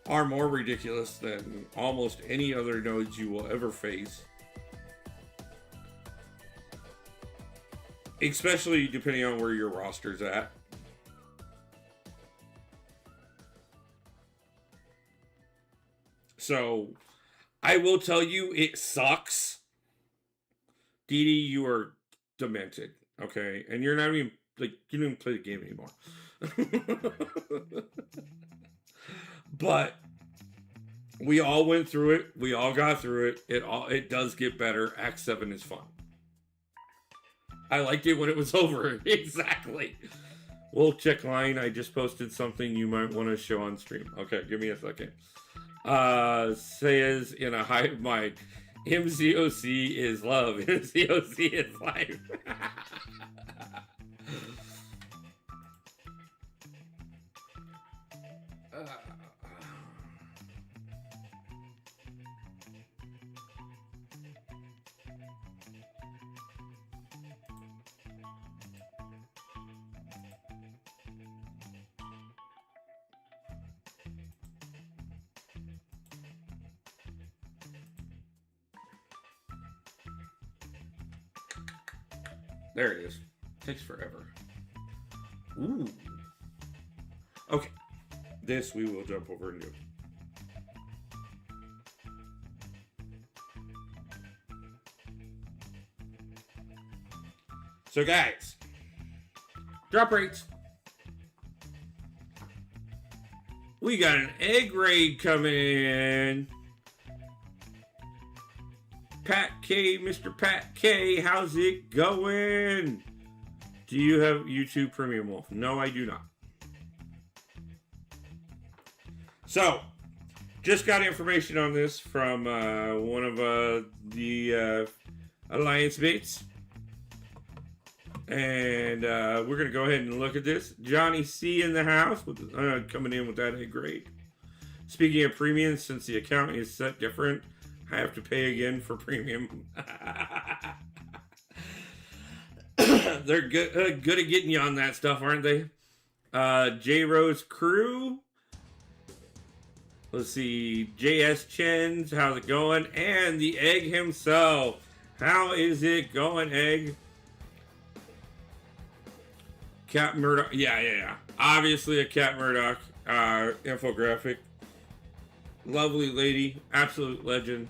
are more ridiculous than almost any other nodes you will ever face. Especially depending on where your roster's at. So, I will tell you, it sucks. Dee Dee, you are demented, okay? And you're not even, like, you don't even play the game anymore. But we all went through it. We all got through it. It does get better. Act 7 is fun. I liked it when it was over. Exactly. We'll check line. I just posted something you might want to show on stream. Okay, give me a second. Says in a hive mind, MCOC is love. MCOC is life. There it is. Takes forever. Ooh. Okay. This we will jump over and do. So guys, drop rates. We got an egg raid coming in. Pat K, Mr. Pat K, how's it going? Do you have YouTube Premium Wolf? No, I do not. So, just got information on this from one of the Alliance mates. And we're going to go ahead and look at this. Johnny C in the house, with coming in with that egg grade. Speaking of premium, since the account is set different, I have to pay again for premium. They're good at getting you on that stuff, aren't they? J Rose Crew. Let's see. JS Chens, how's it going? And the Egg himself. How is it going, Egg? Cat Murdoch. Yeah. Obviously a Cat Murdoch infographic. Lovely lady. Absolute legend.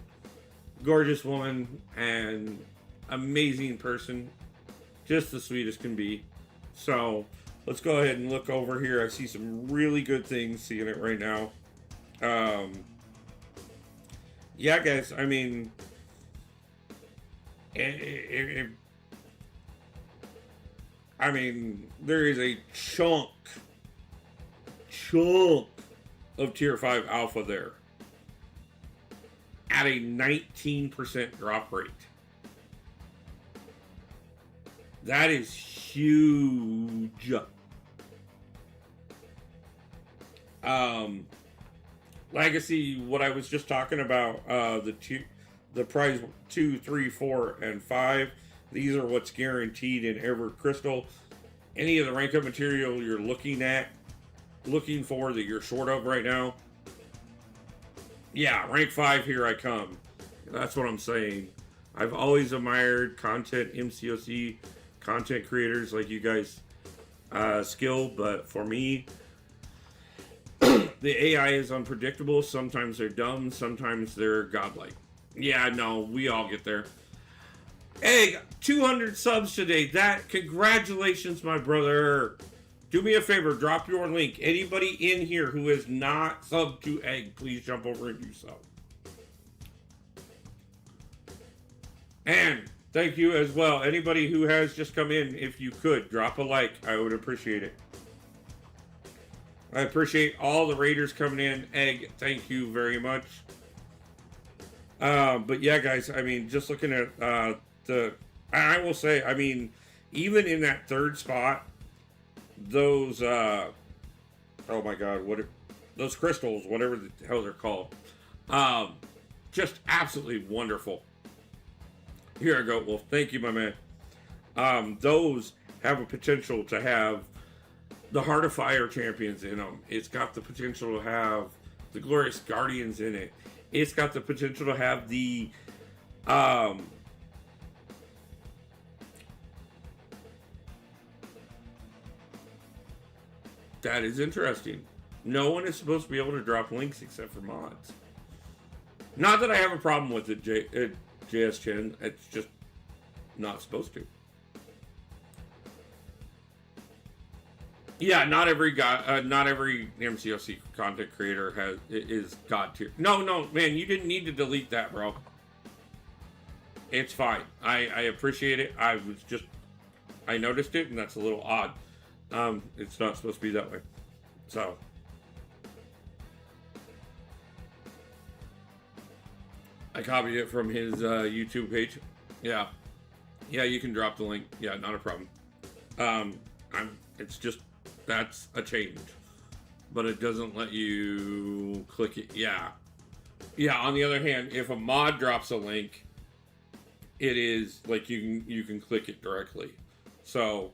Gorgeous woman. And amazing person. Just the sweetest can be. So, let's go ahead and look over here. I see some really good things seeing it right now. Yeah, guys. I mean, there is a chunk of Tier 5 Alpha there at a 19% drop rate. That is huge. Legacy, what I was just talking about, the prize 2, 3, 4, and 5. These are what's guaranteed in Ever Crystal. Any of the rank up material you're looking for that you're short of right now. Yeah, rank 5, here I come. That's what I'm saying. I've always admired content, MCOC content creators like you guys, skill, but for me, the AI is unpredictable. Sometimes they're dumb. Sometimes they're godlike. Yeah, no, we all get there. Egg, 200 subs today. Congratulations, my brother. Do me a favor, drop your link. Anybody in here who is not subbed to Egg, please jump over and do so. And thank you as well. Anybody who has just come in, if you could, drop a like. I would appreciate it. I appreciate all the raiders coming in. Egg, thank you very much. But yeah, guys, I mean, just looking at I will say, I mean, even in that third spot, those, oh my God, those crystals, whatever the hell they're called, just absolutely wonderful. Here I go. Well, thank you, my man. Those have a potential to have the Heart of Fire champions in them. It's got the potential to have the Glorious Guardians in it. It's got the potential to have the that is interesting. No one is supposed to be able to drop links except for mods. Not that I have a problem with it, JS Chen. It's just not supposed to. Yeah, not every MCOC content creator is god tier. No, man, you didn't need to delete that, bro. It's fine. I appreciate it. I noticed it, and that's a little odd. It's not supposed to be that way. So. I copied it from his YouTube page. Yeah. Yeah, you can drop the link. Yeah, not a problem. It's just, that's a change. But it doesn't let you click it. Yeah. Yeah, on the other hand, if a mod drops a link, it is, like, you can click it directly. So,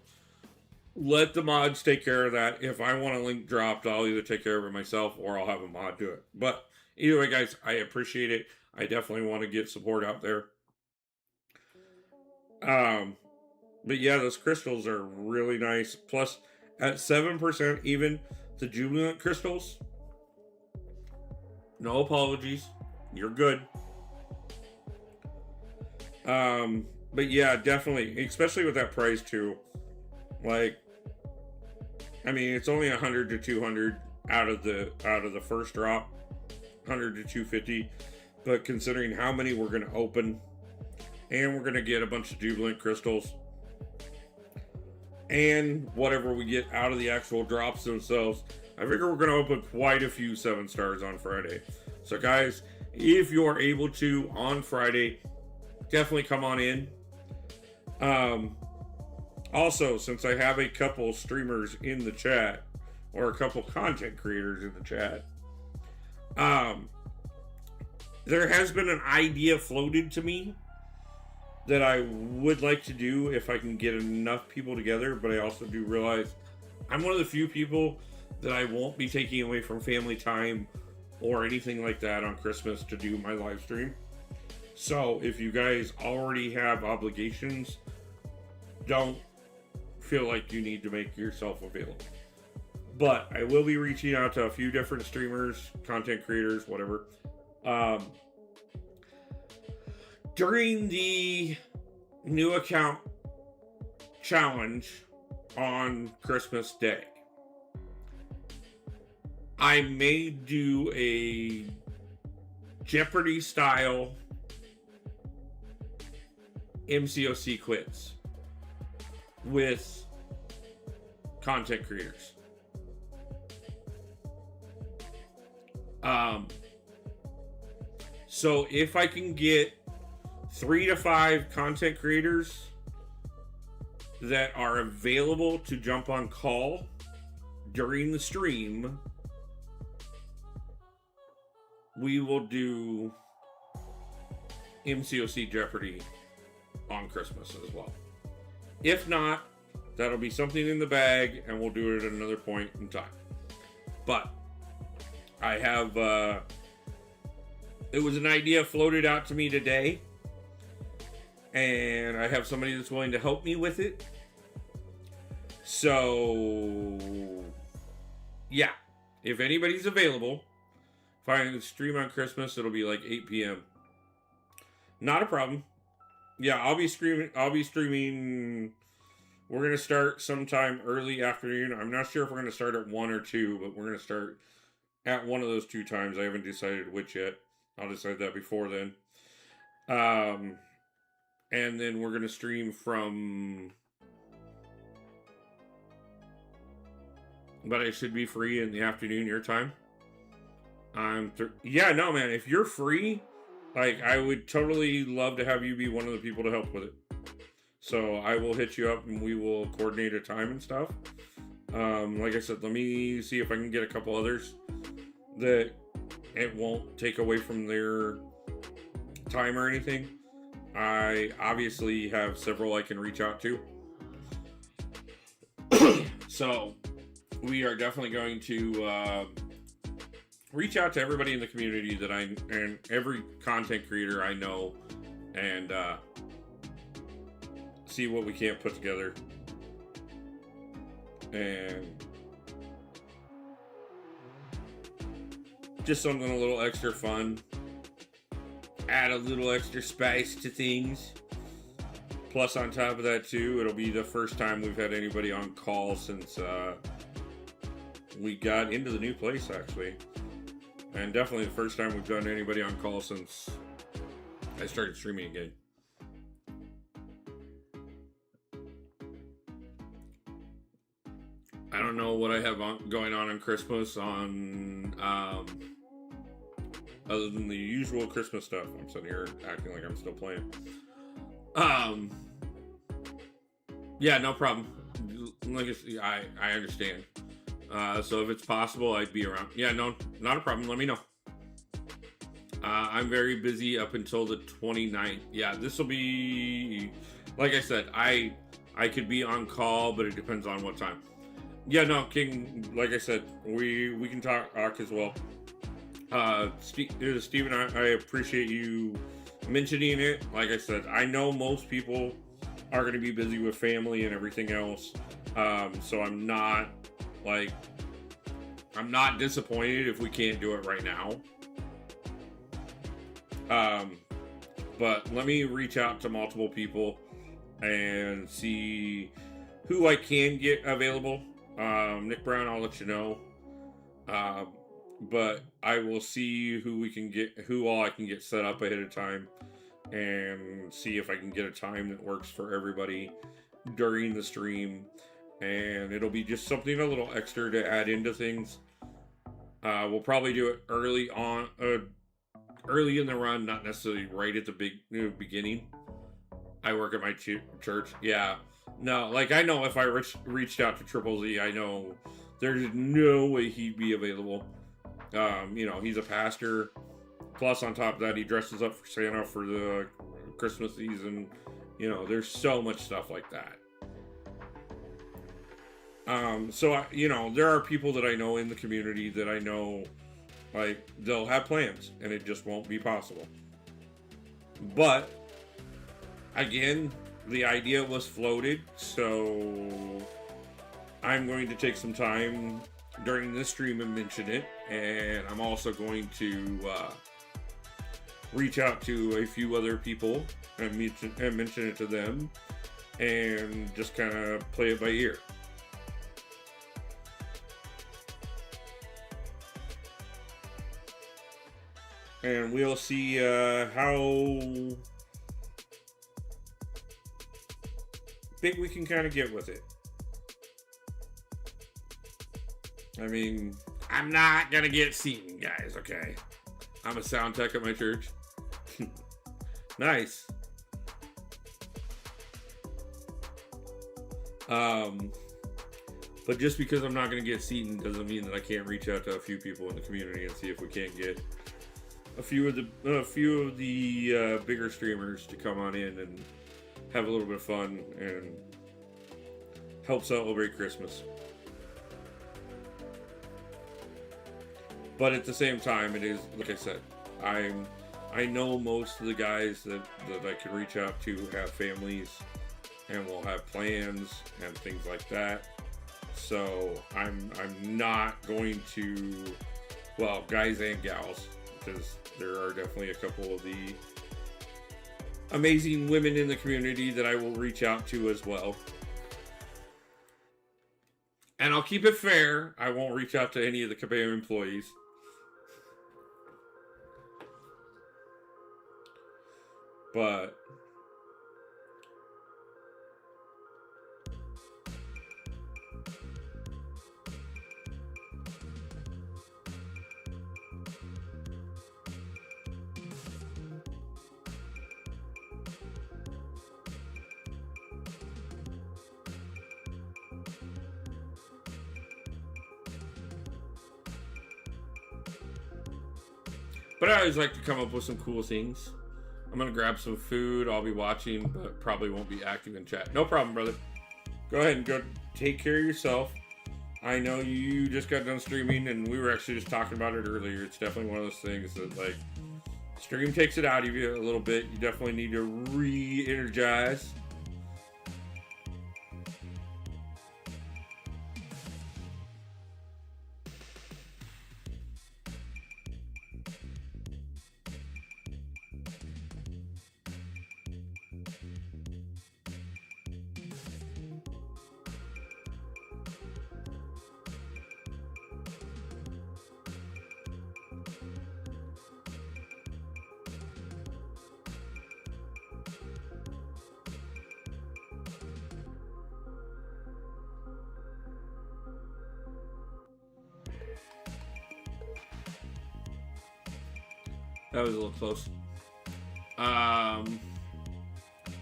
let the mods take care of that. If I want a link dropped, I'll either take care of it myself or I'll have a mod do it. But either way, guys, I appreciate it. I definitely want to get support out there. But yeah, those crystals are really nice. Plus, at 7%, even the Jubilant crystals, no apologies. You're good. But yeah, definitely, especially with that price too. Like, I mean, it's only 100 to 200 out of the first drop, 100 to 250. But considering how many we're going to open, and we're going to get a bunch of Jubilant crystals, and whatever we get out of the actual drops themselves, I figure we're going to open quite a few 7 stars on Friday. So guys, if you're able to on Friday, definitely come on in. Also, since I have a couple streamers in the chat, or a couple content creators in the chat, there has been an idea floated to me that I would like to do if I can get enough people together, but I also do realize I'm one of the few people that I won't be taking away from family time or anything like that on Christmas to do my live stream. So if you guys already have obligations, don't feel like you need to make yourself available. But I will be reaching out to a few different streamers, content creators, whatever. During the new account challenge on Christmas Day, I may do a Jeopardy style MCOC quiz with content creators. So if I can get 3 to 5 content creators that are available to jump on call during the stream, we will do MCOC Jeopardy on Christmas as well. If not, that'll be something in the bag and we'll do it at another point in time. But I have it was an idea floated out to me today, and I have somebody that's willing to help me with it. So yeah, if anybody's available, if I stream on Christmas, it'll be like 8 p.m. Not a problem. Yeah, I'll be streaming. We're going to start sometime early afternoon. I'm not sure if we're going to start at 1 or 2, but we're going to start at one of those 2 times. I haven't decided which yet. I'll decide that before then. And then we're going to stream from... But I should be free in the afternoon your time. Yeah, no, man. If you're free, like, I would totally love to have you be one of the people to help with it. So I will hit you up and we will coordinate a time and stuff. Like I said, let me see if I can get a couple others that it won't take away from their time or anything. I obviously have several I can reach out to. So we are definitely going to reach out to everybody in the community that and every content creator I know, and see what we can't put together. And just something a little extra fun. Add a little extra spice to things. Plus, on top of that, too, it'll be the first time we've had anybody on call since we got into the new place, actually. And definitely the first time we've done anybody on call since I started streaming again. I don't know what I have going on Christmas other than the usual Christmas stuff. I'm sitting here acting like I'm still playing. Yeah, no problem. Like I understand. So if it's possible, I'd be around. Yeah, no, not a problem. Let me know. I'm very busy up until the 29th. Yeah, this will be, like I said, I could be on call, but it depends on what time. Yeah, no, King, like I said, we can talk as well. Steven, I appreciate you mentioning it. Like I said, I know most people are going to be busy with family and everything else. So I'm not disappointed if we can't do it right now. But let me reach out to multiple people and see who I can get available. Nick Brown, I'll let you know. But I will see who all I can get set up ahead of time, and see if I can get a time that works for everybody during the stream. And it'll be just something a little extra to add into things. We'll probably do it early in the run, not necessarily right at the beginning. I work at my church. Yeah. No, like, I know if I reached out to Triple Z, I know there's no way he'd be available. He's a pastor. Plus, on top of that, he dresses up for Santa for the Christmas season. There's so much stuff like that. So there are people that I know in the community that I know, like, they'll have plans, and it just won't be possible. But, again, the idea was floated, so I'm going to take some time during this stream and mention it, and I'm also going to reach out to a few other people and mention it to them, and just kind of play it by ear. And we'll see how big we can kind of get with it. I mean, I'm not gonna get seating, guys, okay? I'm a sound tech at my church. Nice. But just because I'm not gonna get seating doesn't mean that I can't reach out to a few people in the community and see if we can't get a few of the bigger streamers to come on in and have a little bit of fun and help celebrate Christmas. But at the same time, it is, like I said, I know most of the guys that I can reach out to have families and will have plans and things like that. So I'm not going to, well, guys and gals, because there are definitely a couple of the amazing women in the community that I will reach out to as well. And I'll keep it fair. I won't reach out to any of the Cabana employees. But I always like to come up with some cool things. I'm going to grab some food. I'll be watching, but probably won't be active in chat. No problem, brother. Go ahead and go take care of yourself. I know you just got done streaming, and we were actually just talking about it earlier. It's definitely one of those things that, like, stream takes it out of you a little bit. You definitely need to re-energize. That was a little close.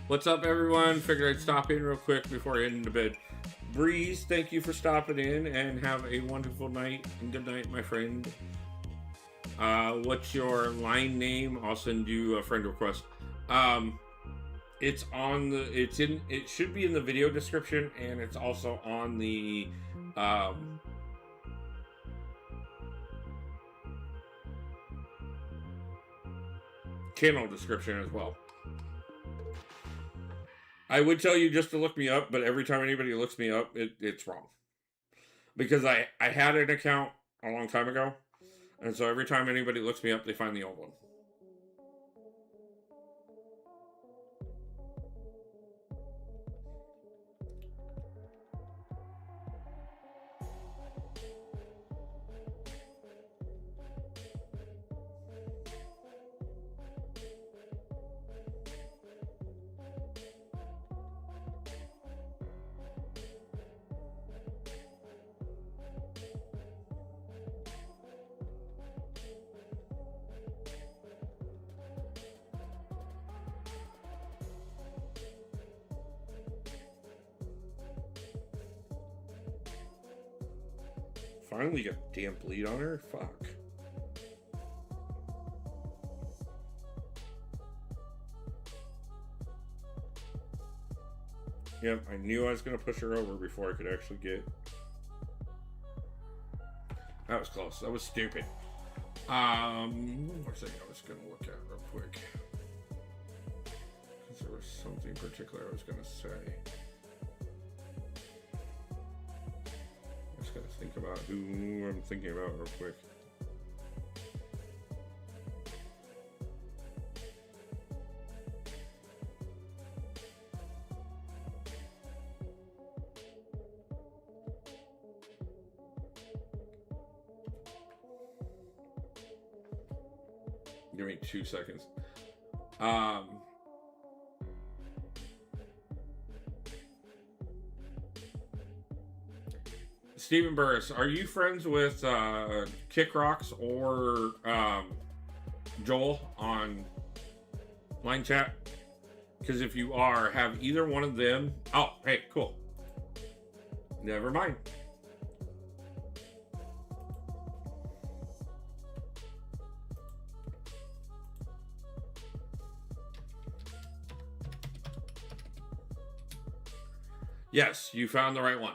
What's up, everyone? Figured I'd stop in real quick before I head into bed. Breeze, thank you for stopping in, and have a wonderful night. And good night, my friend. What's your line name? I'll send you a friend request. It's on the. It should be in the video description, and it's also on the. Channel description as well. I would tell you just to look me up, but every time anybody looks me up, it's wrong. Because I had an account a long time ago, and so every time anybody looks me up, they find the old one. Finally got a damn bleed on her. Fuck. Yep, I knew I was going to push her over before I could actually get... That was close. That was stupid. One more thing I was going to look at real quick. Because there was something particular I was going to say. I just got to think about who I'm thinking about real quick. Give me 2 seconds. Stephen Burris, are you friends with Kick Rocks or Joel on line chat? Because if you are, have either one of them... Oh, hey, cool. Never mind. Yes, you found the right one.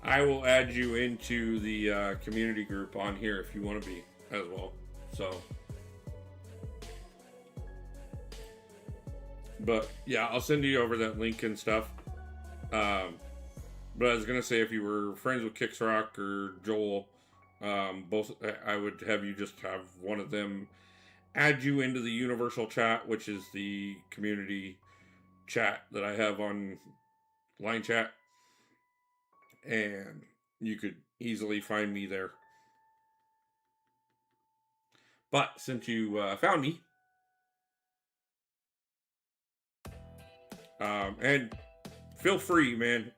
I will add you into the community group on here if you want to be as well. So, but yeah, I'll send you over that link and stuff. But I was gonna say, if you were friends with Kicksrock or Joel, both, I would have you just have one of them add you into the universal chat, which is the community chat that I have on line chat, and you could easily find me there. But since you found me, and feel free, man.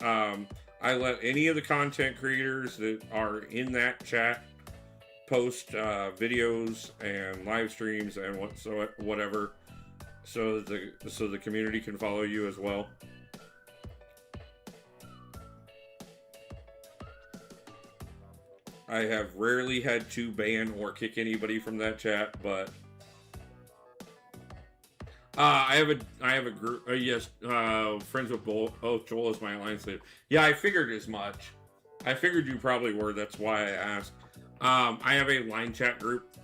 I let any of the content creators that are in that chat post videos and live streams and whatever, so the community can follow you as well. I have rarely had to ban or kick anybody from that chat, but I have a group. Yes, friends with both. Joel is my alliance leader. Yeah, I figured as much. I figured you probably were. That's why I asked. I have a line chat group.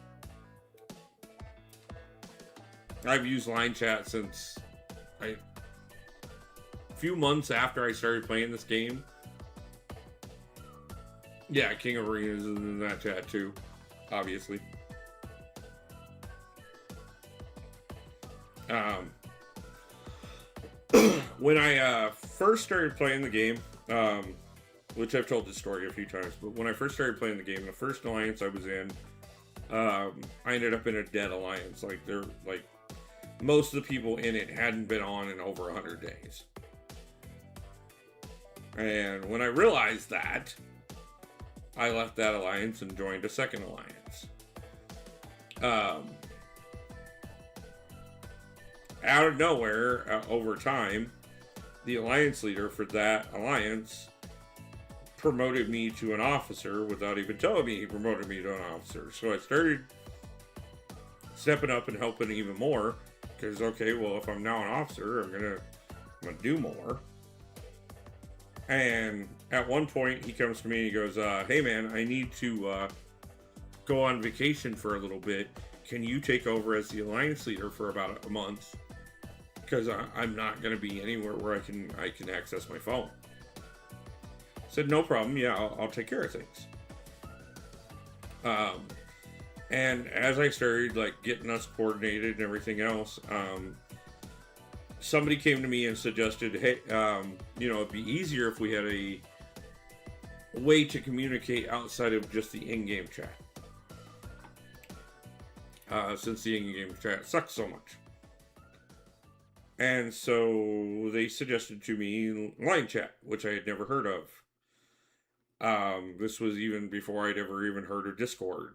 I've used line chat since a few months after I started playing this game. Yeah, King of Arenas is in that chat too, obviously. When I first started playing the game, which I've told this story a few times, but when I first started playing the game, the first alliance I was in, I ended up in a dead alliance. Like most of the people in it hadn't been on in over 100 days. And when I realized that, I left that alliance and joined a second alliance. Out of nowhere, over time, the alliance leader for that alliance promoted me to an officer without even telling me he promoted me to an officer. So I started stepping up and helping even more, because, okay, well, if I'm now an officer, I'm gonna do more. And at one point, he comes to me and he goes, hey man, I need to go on vacation for a little bit. Can you take over as the alliance leader for about a month? Because I'm not going to be anywhere where I can access my phone. I said, no problem. Yeah, I'll take care of things. And as I started getting us coordinated and everything else, somebody came to me and suggested, hey, it'd be easier if we had a way to communicate outside of just the in-game chat. Since the in-game chat sucks so much. And so they suggested to me line chat, which I had never heard of. This was even before I'd ever even heard of Discord.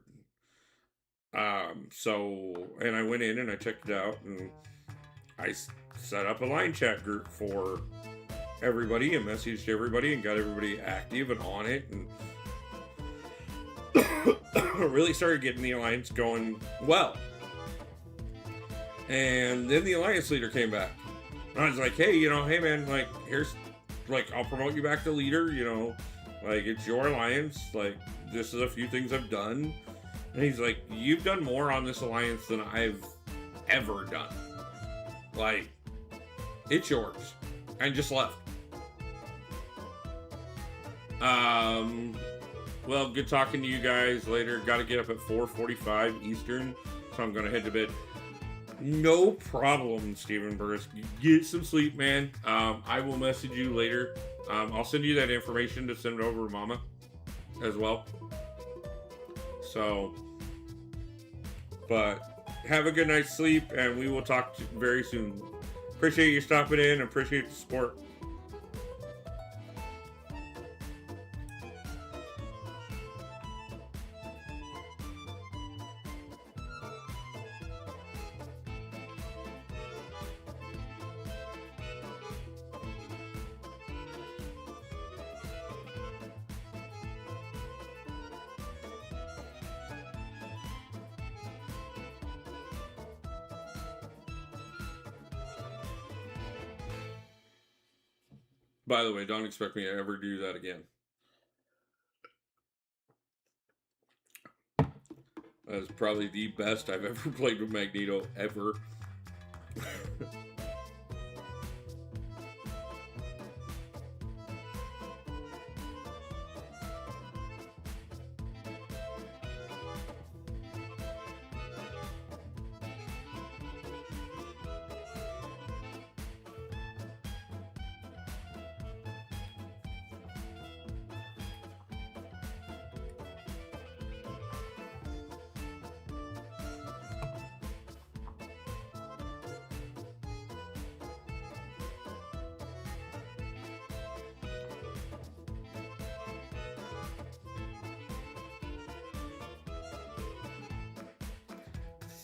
And I went in and I checked it out, and I set up a line chat group for everybody and messaged everybody and got everybody active and on it, and really started getting the alliance going well. And then the alliance leader came back. And I was like, hey, hey man, here's, I'll promote you back to leader, it's your alliance, this is a few things I've done. And he's like, you've done more on this alliance than I've ever done. It's yours. And just left. Well, good talking to you guys later. Got to get up at 4:45 Eastern, so I'm going to head to bed. No problem, Stephen Burris. Get some sleep, man. I will message you later. I'll send you that information to send it over to Mama as well. So, but have a good night's sleep, and we will talk very soon. Appreciate you stopping in. Appreciate the support. By the way, don't expect me to ever do that again. That's probably the best I've ever played with Magneto, ever.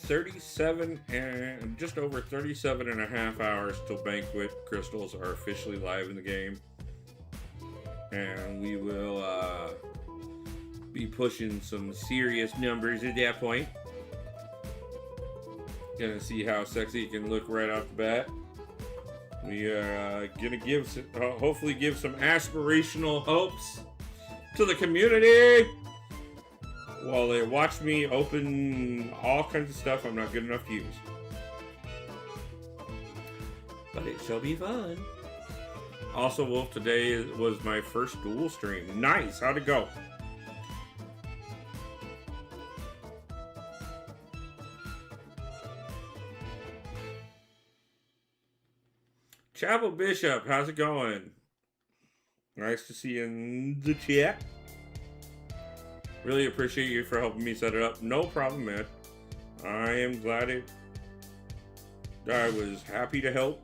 37 and just over 37 and a half hours till Banquet crystals are officially live in the game. And we will be pushing some serious numbers at that point. Gonna see how sexy it can look right off the bat. We are gonna give hopefully give some aspirational hopes to the community while they watch me open all kinds of stuff I'm not good enough to use. But it shall be fun. Also, Wolf, today was my first dual stream. Nice. How'd it go? Chapel Bishop, how's it going? Nice to see you in the chat. Really appreciate you for helping me set it up. No problem, man. I am glad I was happy to help.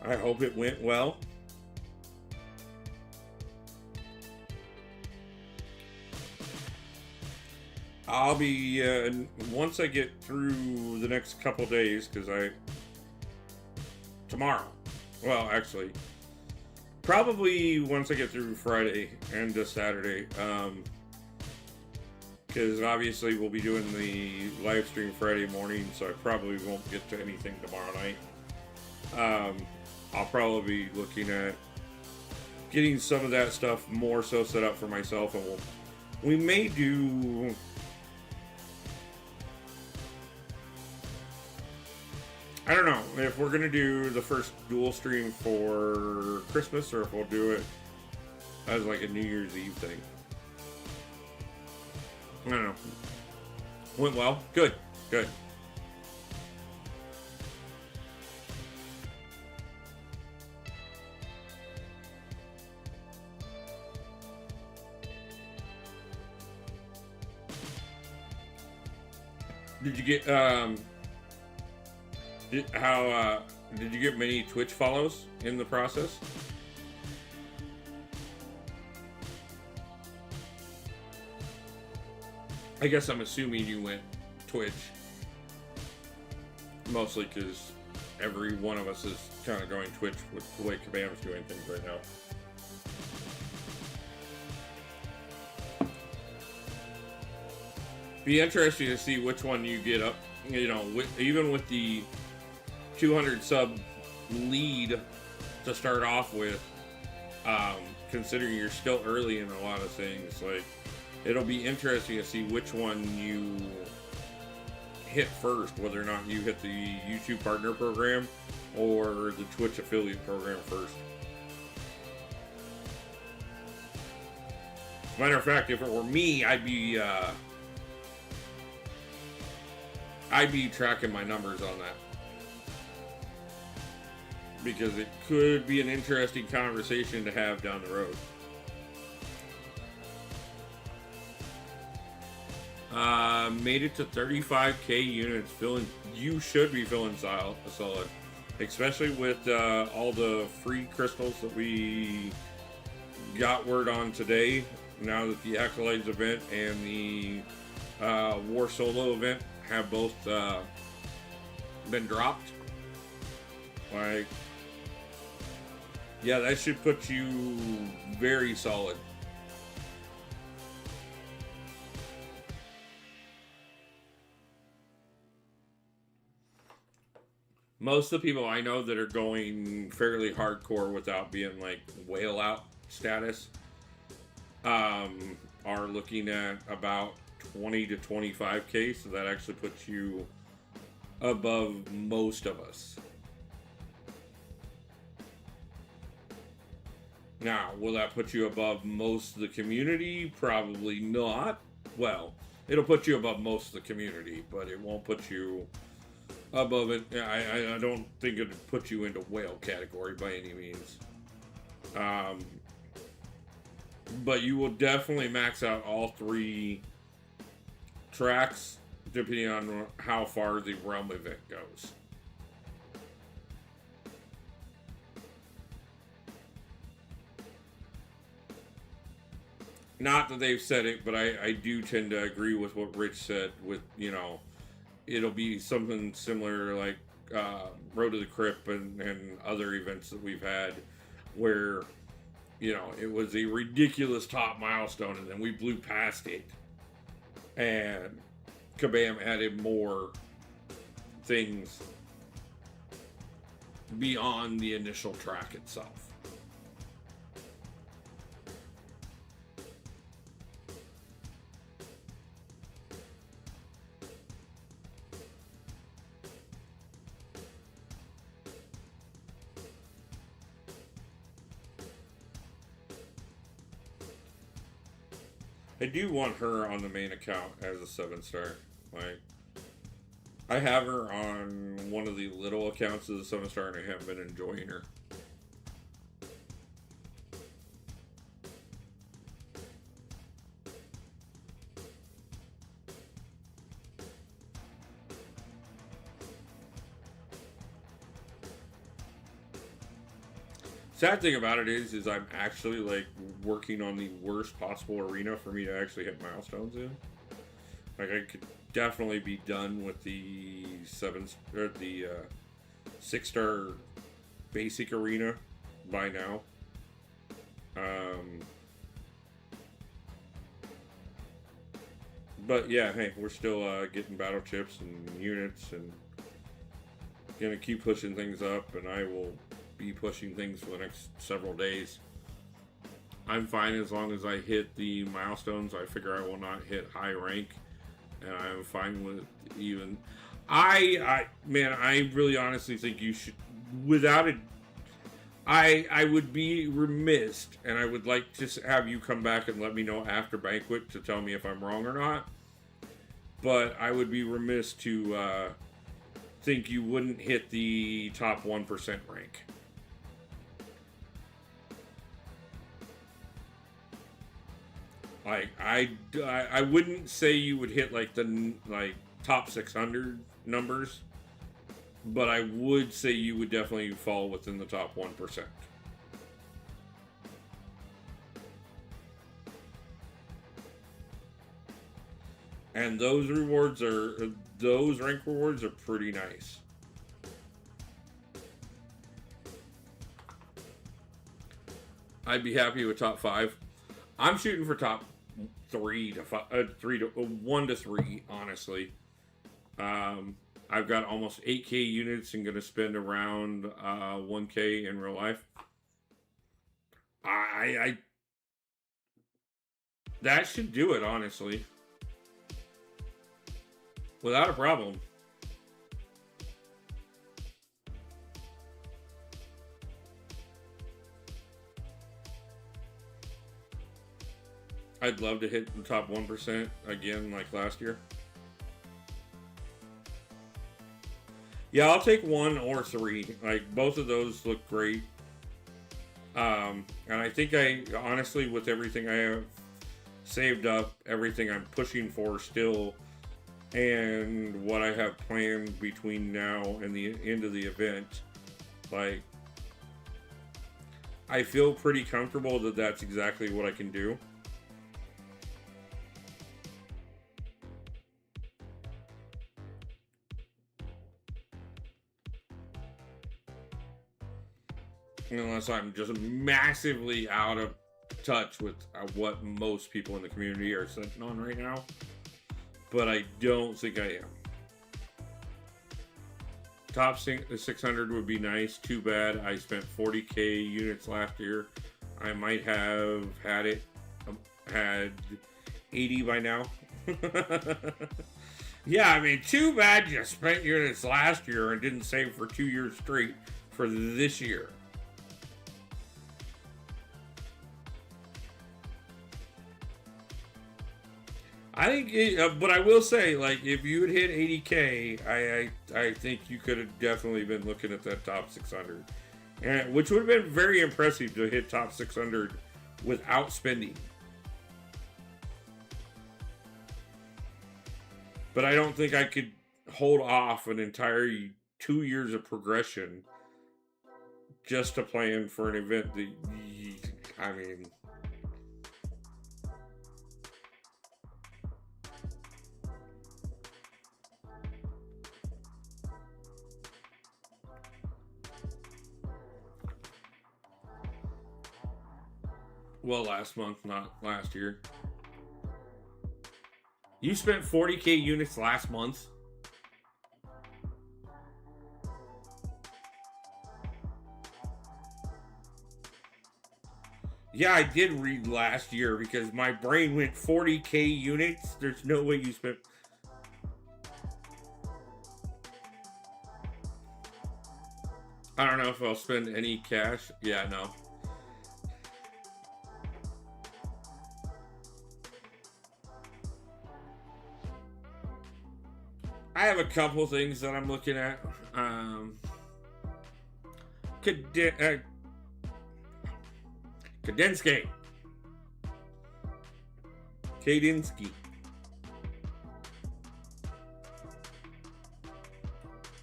I hope it went well. I'll be, once I get through the next couple days, because tomorrow, well, actually, probably once I get through Friday and this Saturday, because obviously we'll be doing the live stream Friday morning, so I probably won't get to anything tomorrow night. I'll probably be looking at getting some of that stuff more so set up for myself, and we may do, I don't know if we're gonna do the first dual stream for Christmas or if we'll do it as like a New Year's Eve thing. I don't know. Went well. Good. Good. Did you get did you get many Twitch follows in the process? I guess I'm assuming you went Twitch. Mostly because every one of us is kind of going Twitch with the way Kabam's doing things right now. Be interesting to see which one you get up, you know, even with the 200 sub lead to start off with, considering you're still early in a lot of things, like, it'll be interesting to see which one you hit first, whether or not you hit the YouTube partner program or the Twitch affiliate program first. As a matter of fact, if it were me, I'd be tracking my numbers on that, because it could be an interesting conversation to have down the road. Made it to 35k units. You should be feeling solid, especially with all the free crystals that we got word on today. Now that the Acolytes event and the War Solo event have both been dropped, like, yeah, that should put you very solid. Most of the people I know that are going fairly hardcore without being like whale out status are looking at about 20 to 25K, so that actually puts you above most of us. Now, will that put you above most of the community? Probably not. Well, it'll put you above most of the community, but it won't put you above it. I don't think it'll put you into whale category by any means. But you will definitely max out all 3 tracks, depending on how far the realm event goes. Not that they've said it, but I do tend to agree with what Rich said with, you know, it'll be something similar like Road to the Crypt and other events that we've had where, you know, it was a ridiculous top milestone and then we blew past it. And Kabam added more things beyond the initial track itself. I do want her on the main account as a 7-star. Like, I have her on one of the little accounts as a 7-star, and I haven't been enjoying her. Sad thing about it is I'm actually like working on the worst possible arena for me to actually hit milestones in. Like I could definitely be done with the 6-star basic arena by now. But yeah, hey, we're still getting battle chips and units and gonna keep pushing things up, and I will be pushing things for the next several days. I'm fine as long as I hit the milestones. I figure I will not hit high rank, and I'm fine with even. I really honestly think you should, without it. I would be remiss, and I would like to have you come back and let me know after Banquet to tell me if I'm wrong or not. But I would be remiss to think you wouldn't hit the top 1% rank. Like I wouldn't say you would hit like the top 600 numbers, but I would say you would definitely fall within the top 1%. And those rank rewards are pretty nice. I'd be happy with top 5. I'm shooting for top 1 to 3, honestly. I've got almost 8K units and gonna spend around 1K in real life. I that should do it, honestly. Without a problem. I'd love to hit the top 1% again like last year. Yeah, I'll take 1 or 3. Like, both of those look great. And I think honestly, with everything I have saved up, everything I'm pushing for still, and what I have planned between now and the end of the event, like, I feel pretty comfortable that that's exactly what I can do. Unless I'm just massively out of touch with what most people in the community are sitting on right now. But I don't think I am. Top 600 would be nice. Too bad I spent 40K units last year. I might have had 80 by now. Yeah, I mean, too bad you spent units last year and didn't save for 2 years straight for this year. I think, but I will say, like, if you had hit 80K, I think you could have definitely been looking at that top 600, and which would have been very impressive to hit top 600 without spending. But I don't think I could hold off an entire 2 years of progression just to plan for an event that, I mean, well, last month, not last year. You spent 40K units last month? Yeah, I did read last year because my brain went 40K units. There's no way you spent... I don't know if I'll spend any cash. Yeah, no. I have a couple things that I'm looking at. Kadinsky.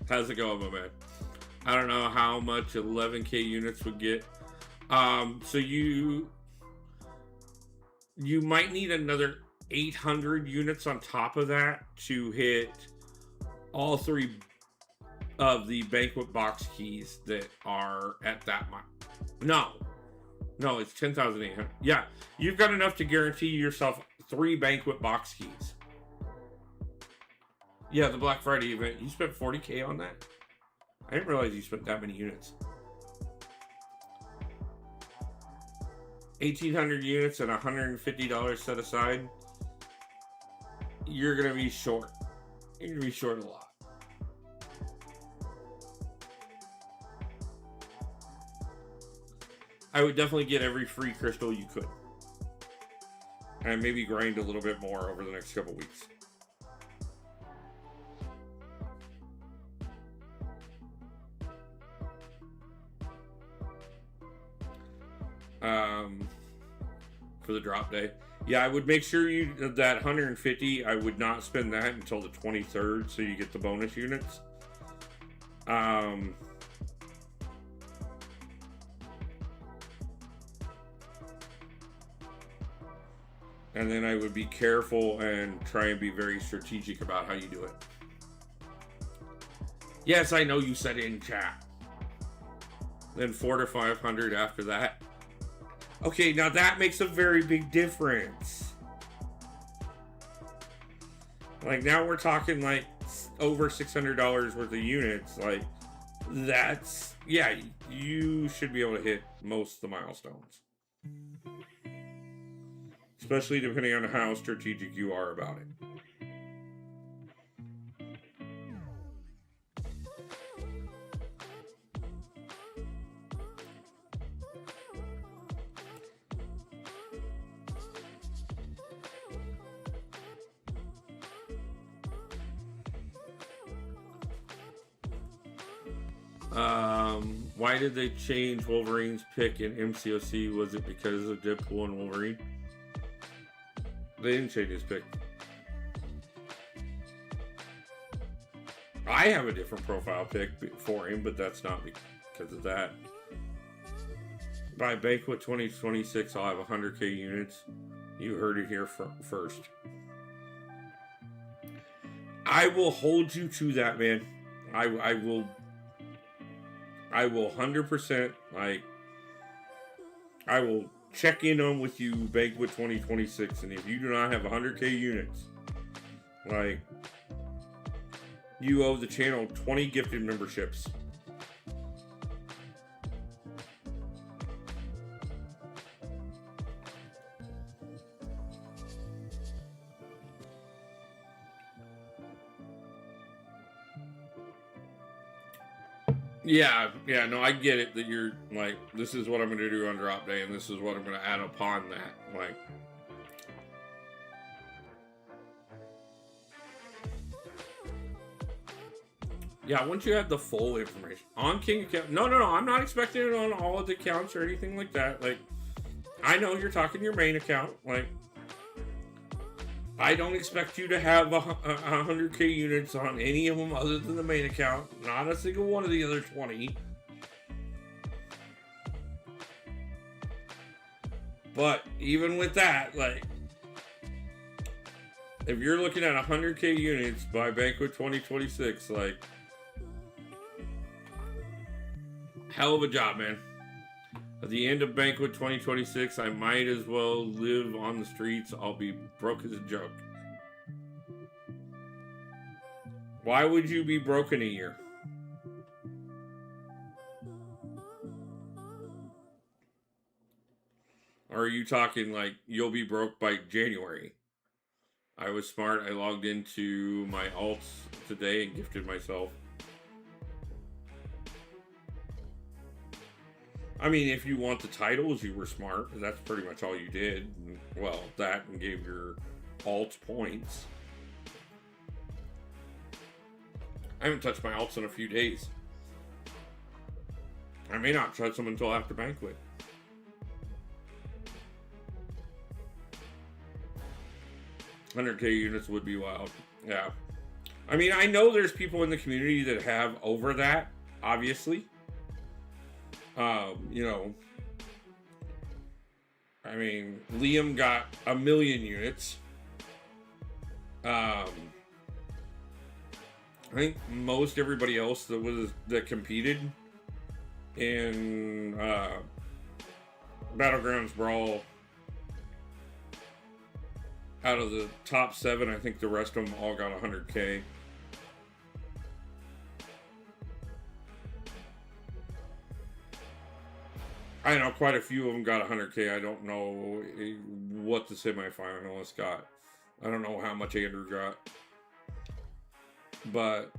How's it going, my man? I don't know how much 11K units would get. So you might need another 800 units on top of that to hit all 3 of the Banquet box keys that are at that much. No, it's 10,800. Yeah, you've got enough to guarantee yourself 3 Banquet box keys. Yeah, the Black Friday event. You spent 40K on that? I didn't realize you spent that many units. 1,800 units and $150 set aside. You're going to be short. You're going to be short a lot. I would definitely get every free crystal you could. And maybe grind a little bit more over the next couple weeks. For the drop day. Yeah, I would make sure you that 150, I would not spend that until the 23rd so you get the bonus units. And then I would be careful and try and be very strategic about how you do it. Yes, I know you said it in chat. Then 400 to 500 after that. Okay, now that makes a very big difference. Like, now we're talking like over $600 worth of units. Like, that's, yeah, you should be able to hit most of the milestones. Especially depending on how strategic you are about it. Why did they change Wolverine's pick in MCOC? Was it because of Deadpool and Wolverine? They didn't change his pick. I have a different profile pick for him, but that's not because of that. By Banquet 2026, I'll have 100K units. You heard it here first. I will hold you to that, man. I will 100%, like, I will check in on with you Banquet 2026, and if you do not have 100K units, like, you owe the channel 20 gifted memberships. Yeah, no, I get it that you're like, this is what I'm going to do on drop day, and this is what I'm going to add upon that. Like, yeah, once you have the full information on King account, no, I'm not expecting it on all of the accounts or anything like that. Like, I know you're talking your main account. Like, I don't expect you to have 100K units on any of them other than the main account. Not a single one of the other 20. But even with that, like, if you're looking at 100K units by Banquet 2026, like, hell of a job, man. At the end of Banquet 2026, I might as well live on the streets. I'll be broke as a joke. Why would you be broke in a year? Or are you talking like you'll be broke by January? I was smart. I logged into my alts today and gifted myself. I mean, if you want the titles, you were smart. That's pretty much all you did. Well, that and gave your alts points. I haven't touched my alts in a few days. I may not touch them until after Banquet. $100K units would be wild. Yeah. I mean, I know there's people in the community that have over that, obviously. You know, I mean, Liam got 1 million units. I think most everybody else that competed in Battlegrounds Brawl, out of the top 7, I think the rest of them all got 100K. I know quite a few of them got 100K. I don't know what the semifinalists got. I don't know how much Andrew got. But,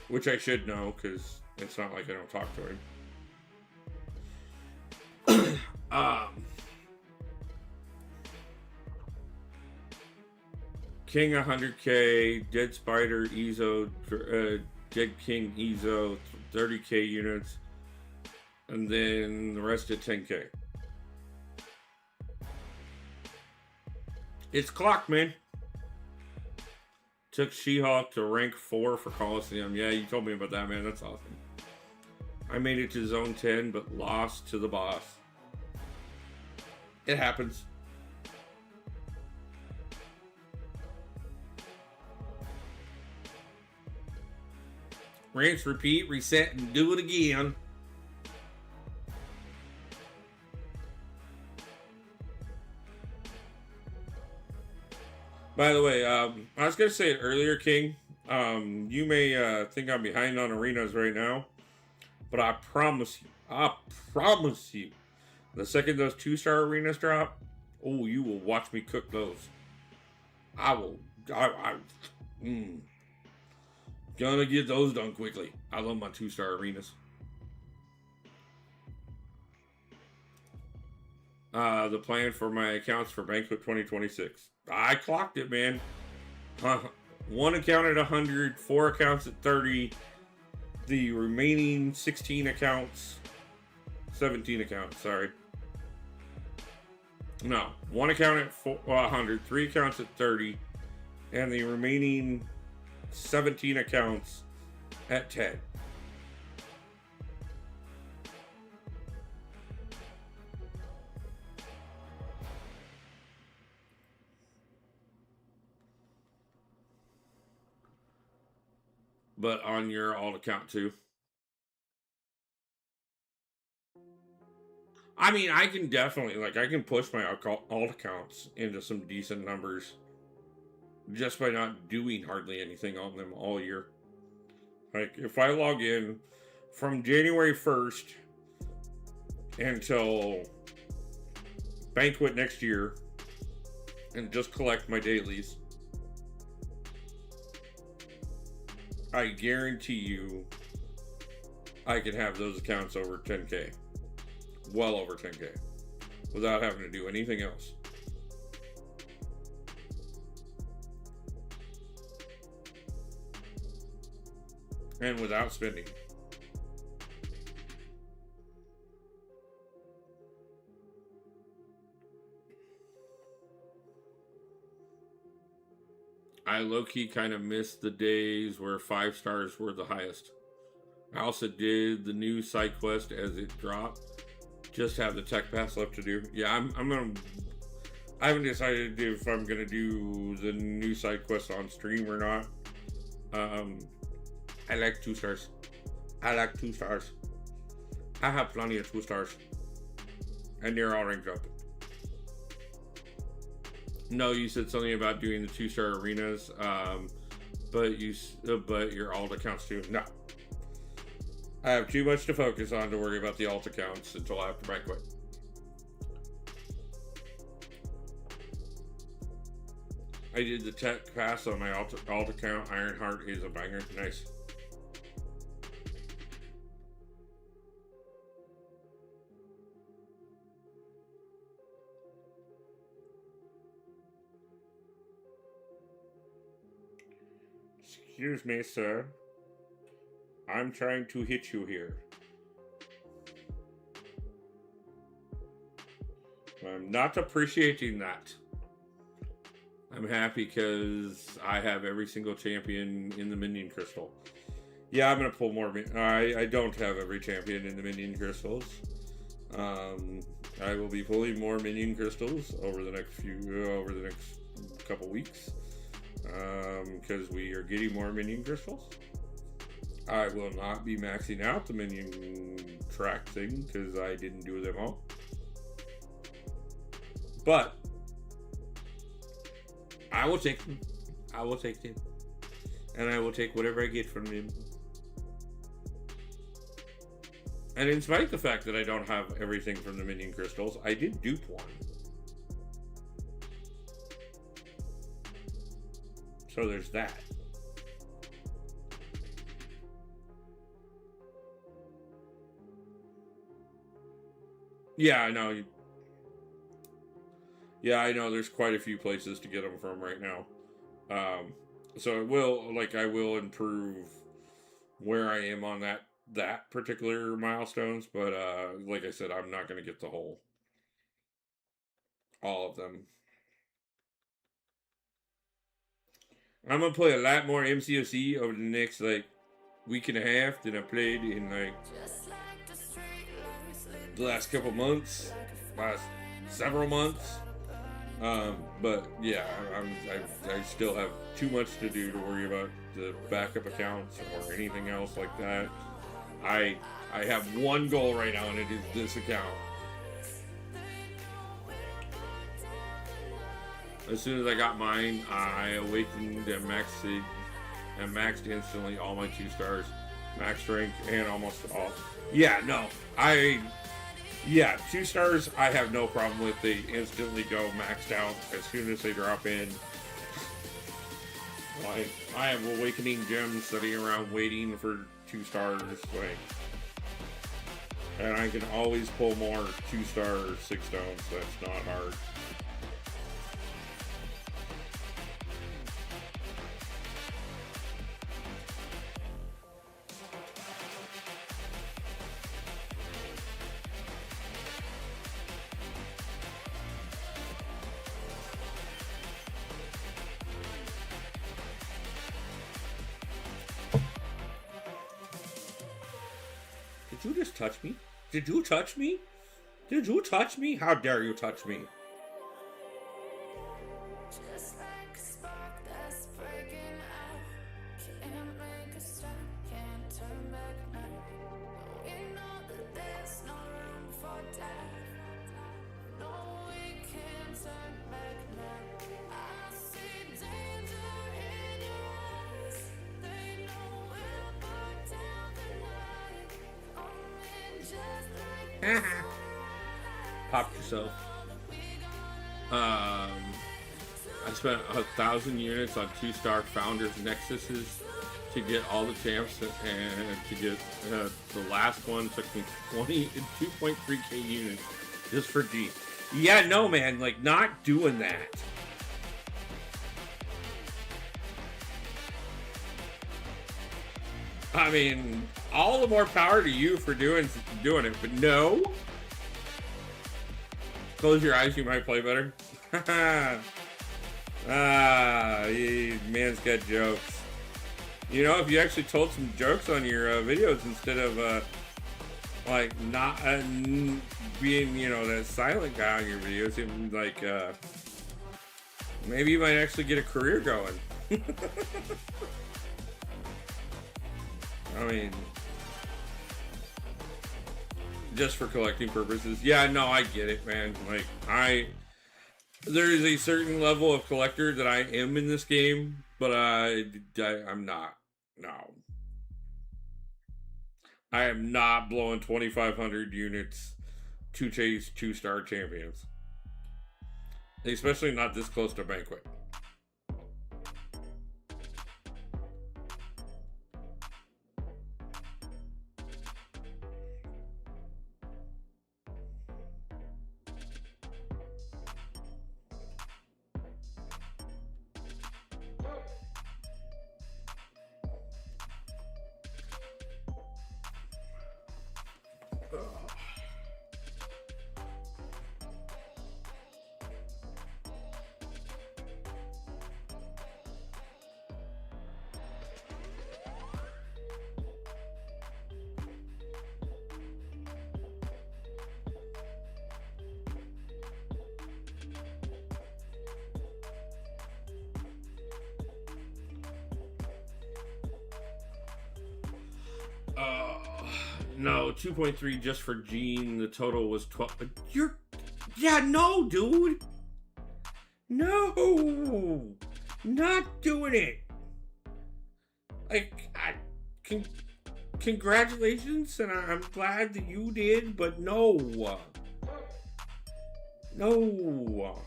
which I should know because it's not like I don't talk to him. King 100K, Dead Spider, Ezo, Dead King, Ezo, 30K units. And then the rest at 10K. It's clocked, man. Took She-Hulk to rank 4 for Coliseum. Yeah, you told me about that, man. That's awesome. I made it to zone 10, but lost to the boss. It happens. Rinse, repeat, reset, and do it again. By the way, I was going to say it earlier, King. You may think I'm behind on arenas right now, but I promise you, the second those 2-star arenas drop, oh, you will watch me cook those. Gonna get those done quickly. I love my 2-star arenas. The plan for my accounts for Banquet 2026. I clocked it, man. 1 account at 100, 4 accounts at 30. The remaining 17 accounts, sorry. No, 1 account at 100, 3 accounts at 30, and the remaining 17 accounts at 10. But on your alt account too. I mean, I can definitely, I can push my alt accounts into some decent numbers just by not doing hardly anything on them all year. Like, if I log in from January 1st until Banquet next year and just collect my dailies, I guarantee you I can have those accounts over 10K. Well over 10K. Without having to do anything else. And without spending. I low-key kind of missed the days where 5 stars were the highest. I also did the new side quest as it dropped. Just have the tech pass left to do. Yeah, I'm gonna. I haven't decided if I'm gonna do the new side quest on stream or not. I like 2 stars. I like 2 stars. I have plenty of 2 stars, and they're all ranked up. No, you said something about doing the 2-star arenas, but your alt accounts too. No, I have too much to focus on to worry about the alt accounts until after Banquet. I did the tech pass on my alt account. Ironheart is a banger. Nice. Excuse me, sir. I'm trying to hit you here. I'm not appreciating that. I'm happy because I have every single champion in the minion crystal. Yeah, I'm gonna pull more. I don't have every champion in the minion crystals. I will be pulling more minion crystals over the next couple weeks. Because we are getting more minion crystals. I will not be maxing out the minion track thing because I didn't do them all. But I will take them. I will take them. And I will take whatever I get from them. And in spite of the fact that I don't have everything from the minion crystals, I did dupe one. So there's that. Yeah, I know. Yeah, I know. There's quite a few places to get them from right now. So I will improve where I am on that particular milestones. But like I said, I'm not going to get all of them. I'm gonna play a lot more MCOC over the next week and a half than I played in the last couple months, last several months. But yeah, I still have too much to do to worry about the backup accounts or anything else like that. I have one goal right now, and it is this account. As soon as I got mine, I awakened and maxed instantly all my 2 stars, max rank, and almost all. Yeah, no, 2 stars I have no problem with. They instantly go maxed out as soon as they drop in. I have awakening gems sitting around waiting for 2 stars, and I can always pull more 2-star 6 stones. That's not hard. Did you just touch me? Did you touch me? Did you touch me? How dare you touch me? Pop yourself. I spent 1,000 units on 2-star Founders Nexuses to get all the champs, and to get the last one took me 2.3k units just for G. Yeah, no, man, like, not doing that. I mean, all the more power to you for doing it, but no. Close your eyes, you might play better. Man's got jokes. You know, if you actually told some jokes on your videos instead of like not being, you know, that silent guy on your videos, it, like maybe you might actually get a career going. I mean, just for collecting purposes. Yeah, no, I get it, man. Like, there is a certain level of collector that I am in this game, but I'm not. No. I am not blowing 2,500 units to chase 2-star champions. Especially not this close to Banquet. No, 2.3 just for Gene. The total was 12. Yeah, no, dude. No, not doing it. Like, congratulations, and I'm glad that you did, but no. No.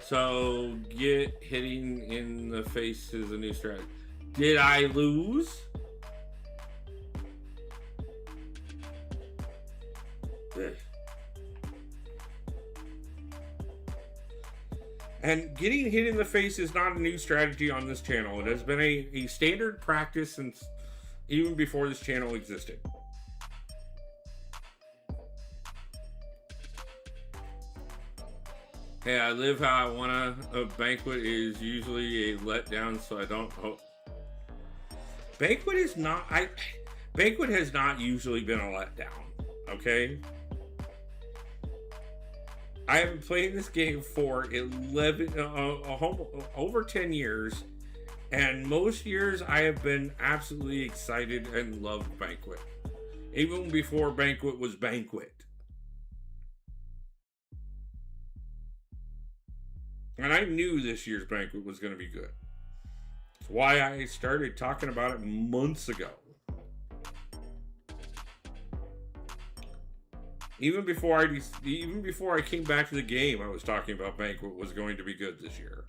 So, get hitting in the face is a new strategy. Did I lose? And getting hit in the face is not a new strategy on this channel. It has been a standard practice since even before this channel existed. Hey, I live how I wanna. A Banquet is usually a letdown, so I don't hope. Banquet is not. Banquet has not usually been a letdown. Okay. I have been playing this game for over 10 years, and most years I have been absolutely excited and loved Banquet, even before Banquet was Banquet. And I knew this year's Banquet was going to be good. That's why I started talking about it months ago. Even before I came back to the game, I was talking about Banquet was going to be good this year.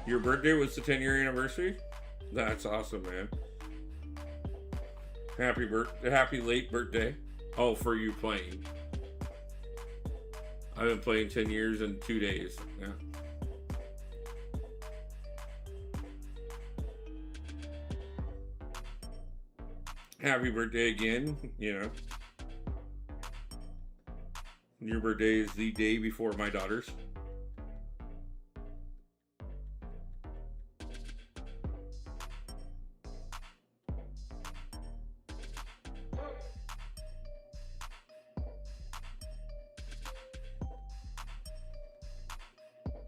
Your birthday was the 10-year anniversary? That's awesome, man. Happy late birthday. Oh, for you playing. I've been playing 10 years and 2 days. Yeah. Happy birthday again, you know. Your birthday is the day before my daughter's.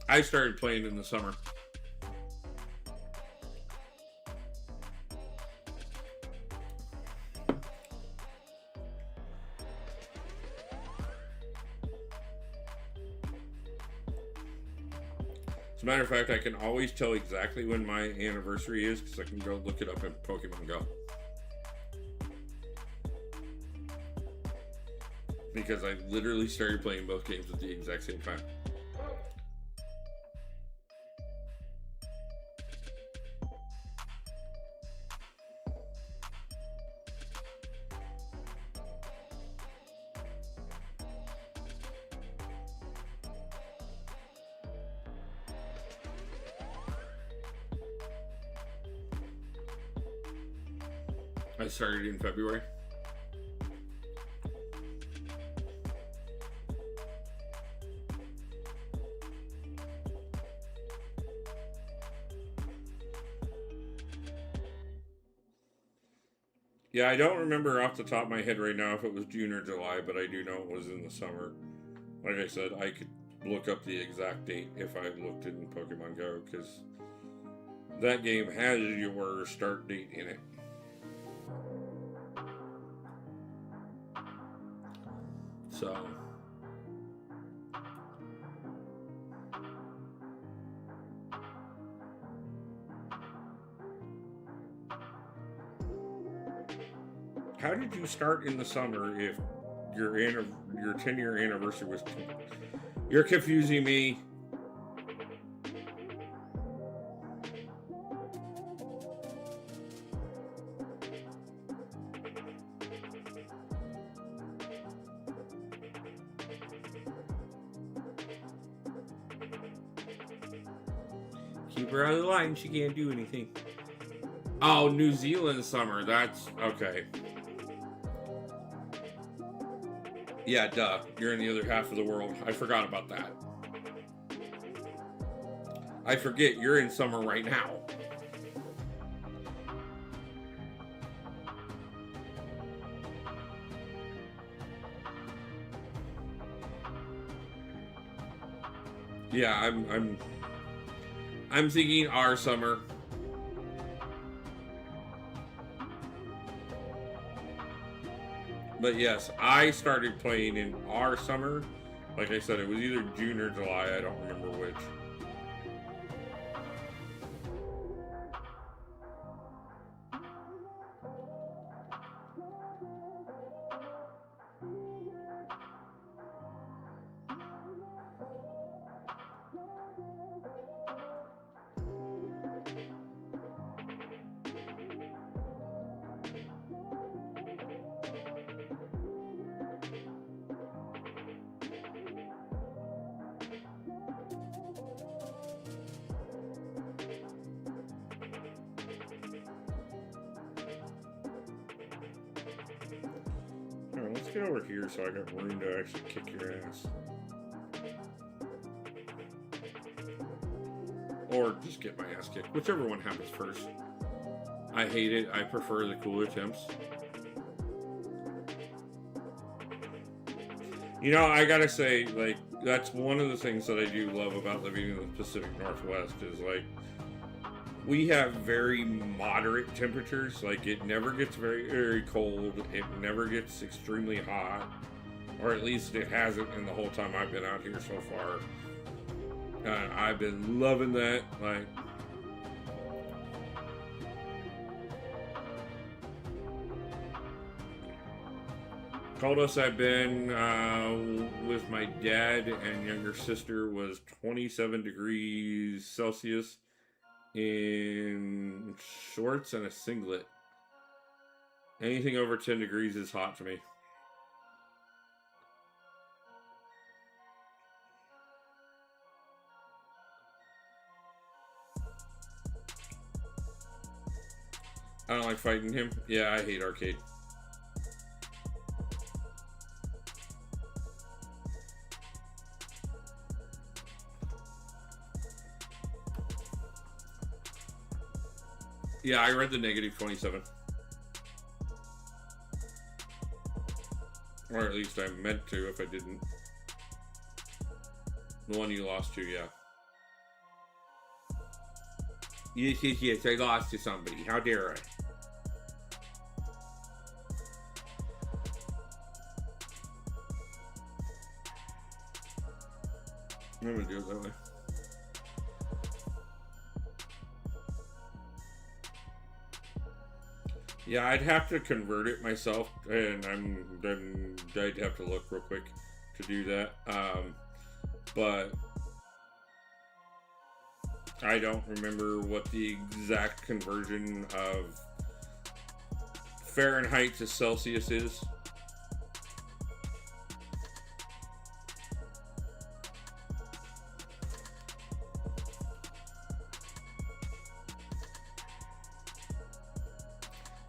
I started playing in the summer. As a matter of fact, I can always tell exactly when my anniversary is because I can go look it up in Pokemon Go. Because I literally started playing both games at the exact same time. I started in February. Yeah, I don't remember off the top of my head right now if it was June or July, but I do know it was in the summer. Like I said, I could look up the exact date if I looked in Pokemon Go, because that game has your start date in it. So, how did you start in the summer if your 10-year anniversary was? You're confusing me. Keep her out of the line. She can't do anything. Oh, New Zealand summer. That's okay. Yeah, duh. You're in the other half of the world. I forgot about that. I forget you're in summer right now. Yeah, I'm thinking our summer. But yes, I started playing in our summer. Like I said, it was either June or July. I don't remember which. Alright, let's get over here so I got room to actually kick your ass. Or just get my ass kicked. Whichever one happens first. I hate it. I prefer the cool attempts. You know, I gotta say, like, that's one of the things that I do love about living in the Pacific Northwest is, like, we have very moderate temperatures. Like, it never gets very, very cold. It never gets extremely hot. Or at least it hasn't in the whole time I've been out here so far. I've been loving that. Like, coldest I've been with my dad and younger sister was 27 degrees Celsius in shorts and a singlet. Anything over 10 degrees is hot to me. I don't like fighting him. Yeah, I hate arcade. Yeah, I read the negative 27. Or at least I meant to if I didn't. The one you lost to, yeah. Yes, I lost to somebody. How dare I? I'm gonna do it that way. Yeah, I'd have to convert it myself, and I'd have to look real quick to do that. But I don't remember what the exact conversion of Fahrenheit to Celsius is.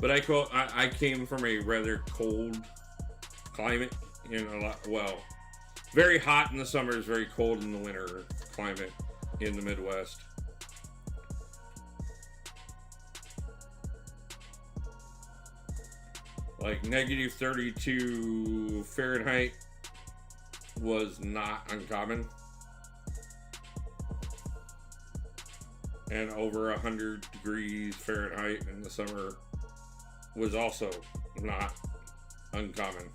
But I came from a rather cold climate in a lot, well, very hot in the summers, very cold in the winter climate in the Midwest. Like negative 32 Fahrenheit was not uncommon. And over 100 degrees Fahrenheit in the summer was also not uncommon.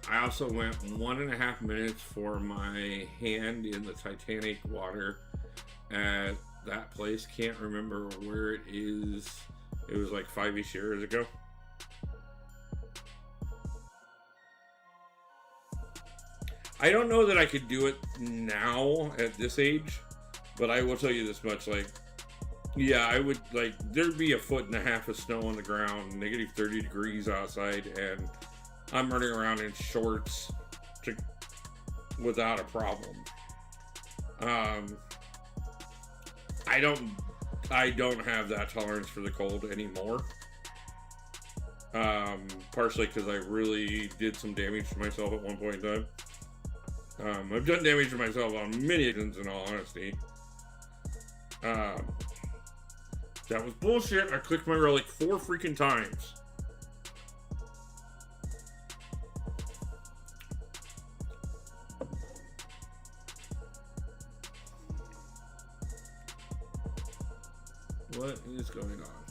I also went 1.5 minutes for my hand in the Titanic water at that place. Can't remember where it is. It was like 5-ish years ago. I don't know that I could do it now at this age, but I will tell you this much, like, yeah, I would, like, there'd be 1.5 feet of snow on the ground, negative 30 degrees outside, and I'm running around in shorts without a problem. I don't have that tolerance for the cold anymore. Partially because I really did some damage to myself at one point in time. I've done damage to myself on many occasions, in all honesty. That was bullshit. I clicked my relic 4 freaking times. What is going on?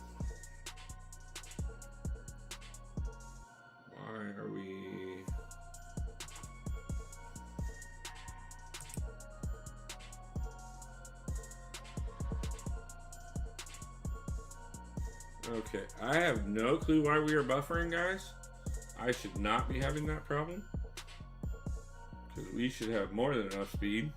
Why are we... Okay, I have no clue why we are buffering, guys. I should not be having that problem, because we should have more than enough speed.